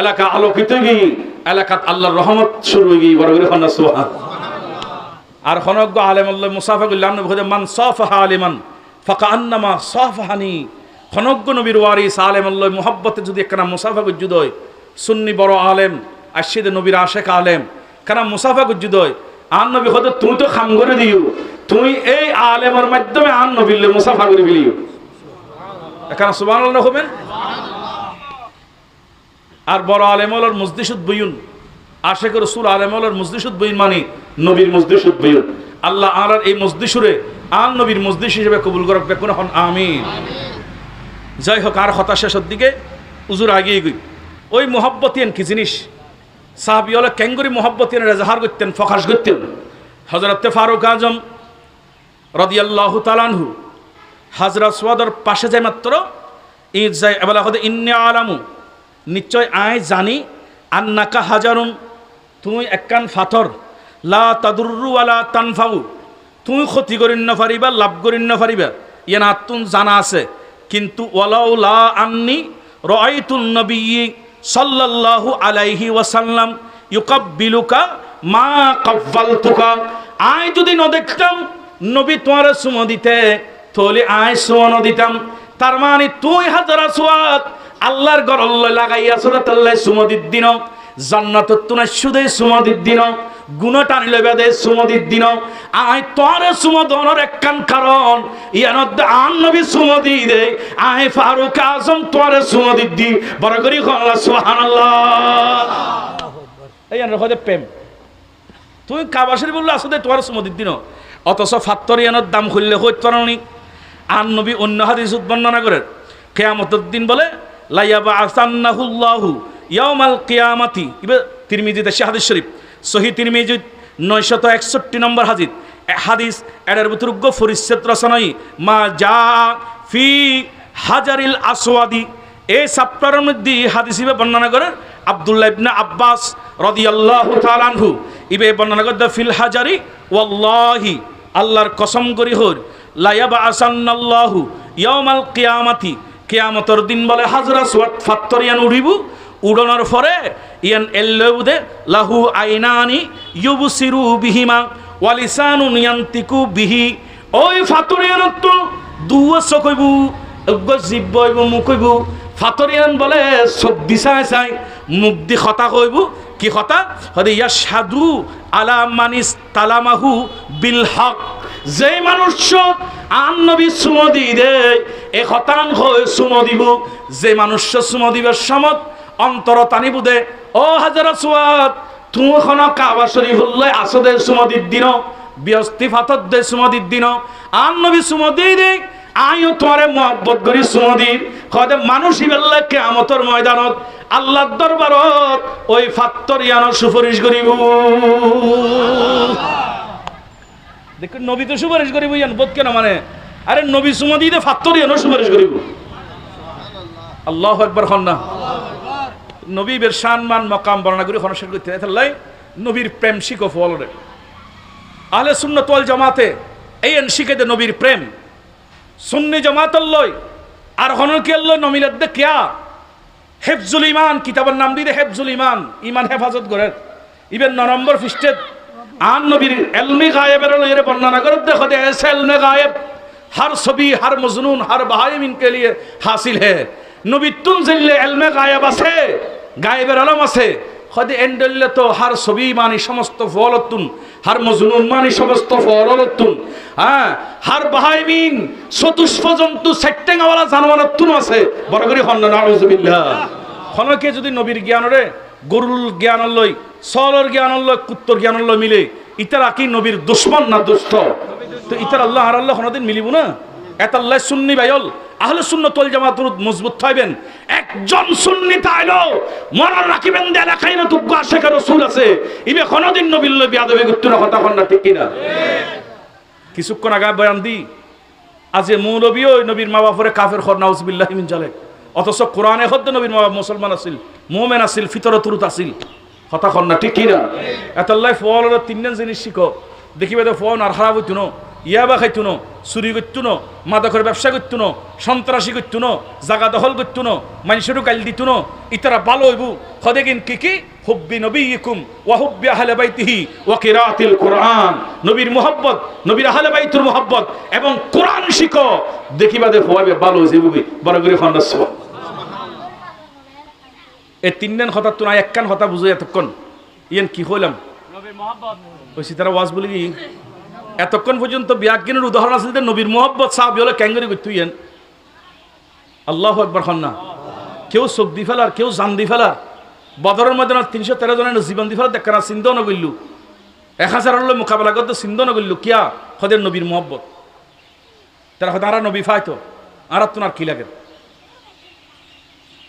এলাকা আলোকিত গিয়ে এলাকাত আল্লাহর রহমত শুরু হয়ে গিয়ে বড় করে খন্না সুবহান। আর খনজ্ঞ আলেমুল্লাহ মুসাফা করলাম মান সাফাহা আলিমান ফাকান্নামা সাফাহানি খনজ্ঞ নবীর ওয়ারিস আলেমুল্লাহ মুহাব্বতে যদি একখানা মুসাফা গুজ্জুদ হয় সুন্নি বড় আলেম আশিদে নবীর আশেক আলেম কেন মুসাফা গুজ্জুদ হয় আন নবী হতে তুমি তো খাম করে দিও তুমি এই আলেমের মাধ্যমে আন নবীলে মুসাফা করে ফেলিও এখানে সুবহানাল্লাহ হবেন। আর বড় আলেমুল্লাহর মজলিসুদ বইউন আশেক রাসূল আলেমুল্লাহর মজলিসুদ বইন মানে নবীর মজলিসুদ বইউন আল্লাহ আর এই মজলিসুরে আন নবীর মজলিস হিসেবে কবুল করক বেকুন হন আমিন। যাই হোক আর হতাশ শেষের দিকে উজুর আগিয়ে গই ওই মোহাব্বতিয়ান কি জিনিস সাহাবিওয়ালা ক্যাঙ্গুরি মোহাব্বতিয়ান রেজাহার করতেন ফখাস করতেন। হযরতে ফারুক আজম রাদিয়াল্লাহু তাআলা আনহু হাজরা সোয়াদর পাশে যায় মাত্র ঈদ যায় এবেলা হতে ইন্নী আলামু নিশ্চয় আয় জানি আন্নাকা হাজারুন তুমি একখান ফাতর লা তাদুররু ওয়ালা তানফাউ তুমি ক্ষতি করিন না পারিবা লাভ করিন না পারিবা ইয়ে না তুন জানা আছে কিন্তু ওয়ালাউ লা আন্নি রাআইতুন নবী সাল্লাল্লাহু আলাইহি ওয়াসাল্লাম ইউকাব্বিলুকা মা কাব্বালতুকা আয় যদি ন দেখতাম নবী তোমার সুমো দিতে তাহলে আয় সুমো দিতাম। তার মানে তুই হাজারা সোয়াত আল্লাহর ঘর আল্লাহ লাগাইয়াছ তাল্লাহ সুমো দিন জান্নাত তুনা সুদে সুমো দিন গুণ টানিলে বেদে সুমো দিন আয় তোর সুমো দনের একখান কারণ ইয়ানদ আন নবী সুমো দি দে আয় ফারুক আজম তোর সুমো দি বড় করি আল্লাহ সুবহানাল্লাহ। এই আনর হদে প্রেম তুই কাবা শরীফ বললে আসলে তোর সুমো দিন অথচ ফাত্তরিয়ানোর দাম খুললে হইত পারি আন নবী অন্য হাদিস বর্ণনা করেন কিয়ামতের দিন বলে লাইয়াবা আসান্নাহুল্লাহু ইয়াউমাল কিয়ামাতি তিরমিজিতে সে হাদিস শরীফ সহিহ তিরমিজি 961 নম্বর হাদিস এর বুতুর্গ ফরিসত রচনাই মা যা ফি হাজারিল আসওয়াদি এই সাপ্তাহের মধ্যে হাদিস ইবে বর্ণনা করেন আব্দুল্লাহ ইবনে আব্বাস রাদিয়াল্লাহু তাআলা আনহু ইবে বর্ণনা করেন ফিল হাজারি ওয়াল্লাহি আল্লাহর কসম করি হর লাইয়াবা আসান্নাল্লাহু ইয়াউমাল কিয়ামাতি কিয়ামতের দিন বলে হাজরা সোয়াত ফাত্তরিয়ান উড়িব উড়ানোর পরে ইয়ান এল্লুদে লাহু আইনানি ইউবসিরু বিহিমা ওয়ালিসানুন ইয়ান্তিকু বিহি ওই ফাত্তরিয়ান তো দুয়া চকইবু জিব্ব হইব মুখ হইব ফাত্তরিয়ান বলে চোখ দিছাই চাই মুখ দি কথা কইব কি কথা হদে ইয়া সাধু আলা মানিস তালামাহু বিল হক যে মানুষ আন নবী সুমো দি দে এ হতান হয়ে সুমো দিব যে মানুষ সুমো দিবের সমত অন্তর টানিব দে ও হাজারা সোয়াত তুমি এখন কাবা শরীফ হল্লাই আসদে সুমো দিন বিয়স্তিফাতত দে সুমদির দিন আর নবী সুমদি দে আইও তোমারে মহব্বত করি সুমদি কদে মানুষ ইবেল্লা কিয়ামতের ময়দানত আল্লাহর দরবারত ওই ফাত্তরিয়ানো সুপারিশ করিব দেখুন নবী তো সুপারিশ করিব ইয়ান বোধ কেন মানে আরে নবী সুমদি দে ফাত্তরিয়ানো সুপারিশ করিব আল্লাহু আকবার হন না নবীর সম্মান মাকাম বর্ণনা করে খনসের করতে তাহলে নবীর প্রেম শিখো ফলরে আহলে সুন্নাত ওয়াল জামাতে এই শিখে দে নবীর প্রেম সুন্নি জামাত লয় আর হনকে লয় নমিলাত দে কিয়া হেফজুল ইমান কিতাবের নাম দিয়ে হেফজুল ইমান ইমান হেফাজত করেন ইবেন 9 নম্বর পৃষ্ঠে আন নবীর ইলমে গায়েবের লয়ের বর্ণনা করে দেখো দে ইলমে গায়েব हर सभी हर मजनून हर बहाइम इनके लिए हासिल है नबी तुम जिल्ले इल्मे गायब আছে গায়েবের আলম আছে খদি এন্ডেলে তো हर सभी मानी समस्त ফলতুন हर मजनून मानी समस्त ফলতুন হ্যাঁ हर बहाइमिन চতুষ্প জন্তু সেট্টেঙ্গাওয়ালা জানোয়ারতুন আছে বড় করে হন নাউজুবিল্লাহ খনকে যদি নবীর জ্ঞানরে গরুর জ্ঞান লই সলর জ্ঞান লই কুত্তর জ্ঞান লই মিলে ইতারা কি নবীর দুশমন না দুষ্ট তো ইতার আল্লাহ আর আল্লাহ কোনদিন মিলিব না এত আল্লাহ সুন্নি বাইল আহলে সুন্নাত ওয়াল জামাত মজবুত থাকবেন একজন সুন্নি তাইলো মনে রাখিবেন যে এলাকায় না তুগ্গ আশিক রাসূল আছে ইবে কোনদিন নবীর লই বিয়াদবি করতে না কথা কোন না ঠিক কি না কিছুক্ষণ আগে বয়ান দি আজ মৌলবীও নবীর মা বাপরে কাফের খর নাউজুবিল্লাহি মিন জালিক অথচ কোরআনে হদ্দ নবীর মা বাপ মুসলমান আছিল মুমিন আছিল ফিতরতুরুত আছিল কথা কোন না ঠিক কি না এত আল্লাহ ফলর তিনজন জিনিস শিখো দেখিবে তো ফোন আর খারাপ হইতো না ইয়াবা খাইতো না চুরি করতো না মাদকের ব্যবসা করতো না সন্ত্রাসী করতো না জায়গা দখল করতো না মানুষেরও গাল দিত না ইতারা ভালো হইব খদে কিন কি হুব্বি নবিয়িকুম ওয়া হুব্বি আহলে বাইতিহি ওয়া কিরাআতিল কুরআন নবীর মুহাব্বত নবীর আহলে বাইতুর মুহাব্বত এবং কোরআন শিখো দেখিবা দে হইবে ভালো হইব বড় করে ফান্ডা সুবহানাল্লাহ এই তিনজন কথা তো না একখান কথা বুঝাই এতক্ষণ ইয়ান কি হইলাম নবীর মুহাব্বত ওই সিতারা ওয়াজ বলি কি এতক্ষণ পর্যন্ত বিয়াজ্ঞানের উদাহরণ আছে যে নবীর মুহাব্বত সাহাবী হলো ক্যাঙ্গারি করতে ইয়ান আল্লাহু আকবার খান্না কেউ চোখ দি ফেলার কেউ জান দি ফেলার বদরের ময়দানে 313 জনের জীবন দি ফেলার দেখা না চিন্তাও না করলু 1000 হলো মোকাবেলা করতে চিন্তাও না করলু কিয়া খদের নবীর মুহাব্বত তারা হয়তো আর নবী ফাইতো আর তোমার কি লাগে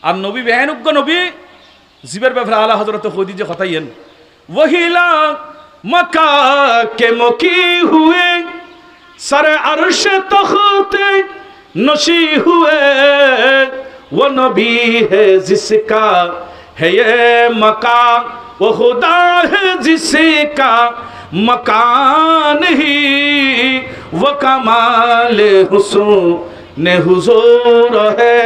আর নবী বেহানুজ্ঞ নবী জীবের ব্যাপারে আলা হযরত খদিজা কথা ইয়েন ওহিলা मका के मुकी हुए सर अर्श तख्ते नशी हुए वो नबी है जिसका है ये मका वो खुदा है जिसका मकान ही वो कमाल हुस्न हुजूर है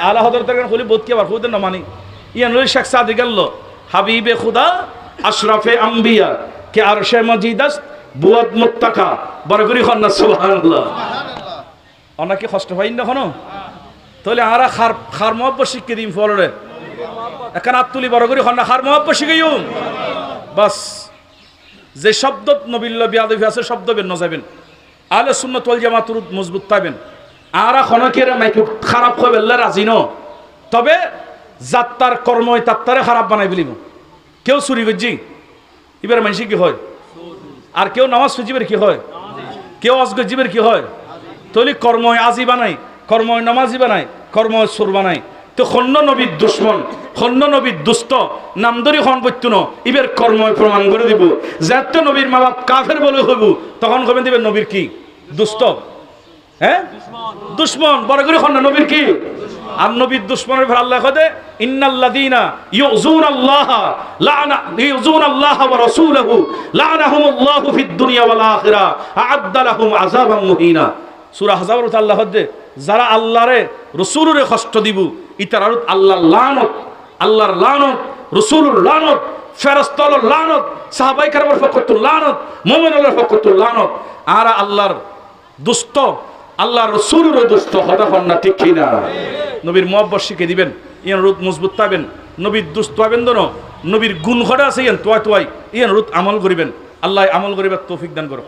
आला हजरत खुली बहुत किया बार खुद न मानी ये अनुल शेख सादी गल्लो हबीब खुदा আশরাফে আম্বিয়া কে আরশে মজিদাস বুয়াদ মুত্তাকা বরগরি খন্না সুবহানাল্লাহ অনেকে কষ্ট পাইন না কোনো তাহলে আরা খার মুহাব্বত শিখে দিম ফলরে এখন আতুলি বরগরি খন্না খার মুহাব্বত শিখাইও বাস যে শব্দ নবিল্লাহ বিয়াদবি আছে শব্দ বেন যাবেন আহলে সুন্নাত ওয়াল জামাত মজবুত থাকবেন আরা খনকের মাইকে খারাপ হবে আল্লাহ রাজি ন তবে যাত্তার কর্মই তাত্তারে খারাপ বানাই বলিব কেউ চুরি করছি এবার মানুষ কি হয় আর কেউ নামাজ ফুজিবের কি হয় কেউ অজগর জীবের কি হয় তলি কর্ময় আজি বানাই কর্ময় নামাজি বানাই কর্ময় সুর বানাই তো খন্ন নবীর দুশ্মন খন্ন নবীর দুষ্ট নামদরি খন করতো না এবার কর্ময় প্রমাণ করে দিব যাতে নবীর মা বাপ কাফের বলে হইব তখন কবে দিবেন নবীর কি দুষ্ট হ্যাঁ দুশ্মন বড় করে খন্ন নবীর কি আর নবীর দুশমনের ভর আল্লাহ কদে ইন্নাল্লাযীনা ইউযুনাল্লাহ লানা ইউযুনাল্লাহ ওয়া রাসূলহু লানাহুমুল্লাহু ফিদ দুনিয়া ওয়াল আখিরা আ'আদ্দা লাহুম আযাবান মুহিনা সূরা আহজাবের আল্লাহ কদে যারা আল্লাহরে রাসূলরে কষ্ট দিব ইতার আল্লাহর লানত আল্লাহর লানত রাসূলুর লানত ফেরেশতার লানত সাহাবায়ে কেরামের পক্ষতুল লানত মুমিনের পক্ষতুল লানত আর আল্লাহর দুষ্ট আল্লাহর রাসূলের দুষ্ট হতা হন না ঠিক কি না নবীর মুহাব্বত শিখে দিবেন ইয়ান রুত মজবুত পাবেন নবীর দুষ্ট হবেন দনো নবীর গুণ ঘটা আছে ইয়ান তোয়াই ইয়ান রুত আমল করিবেন আল্লাহ আমল করিবার তৌফিক দান করো।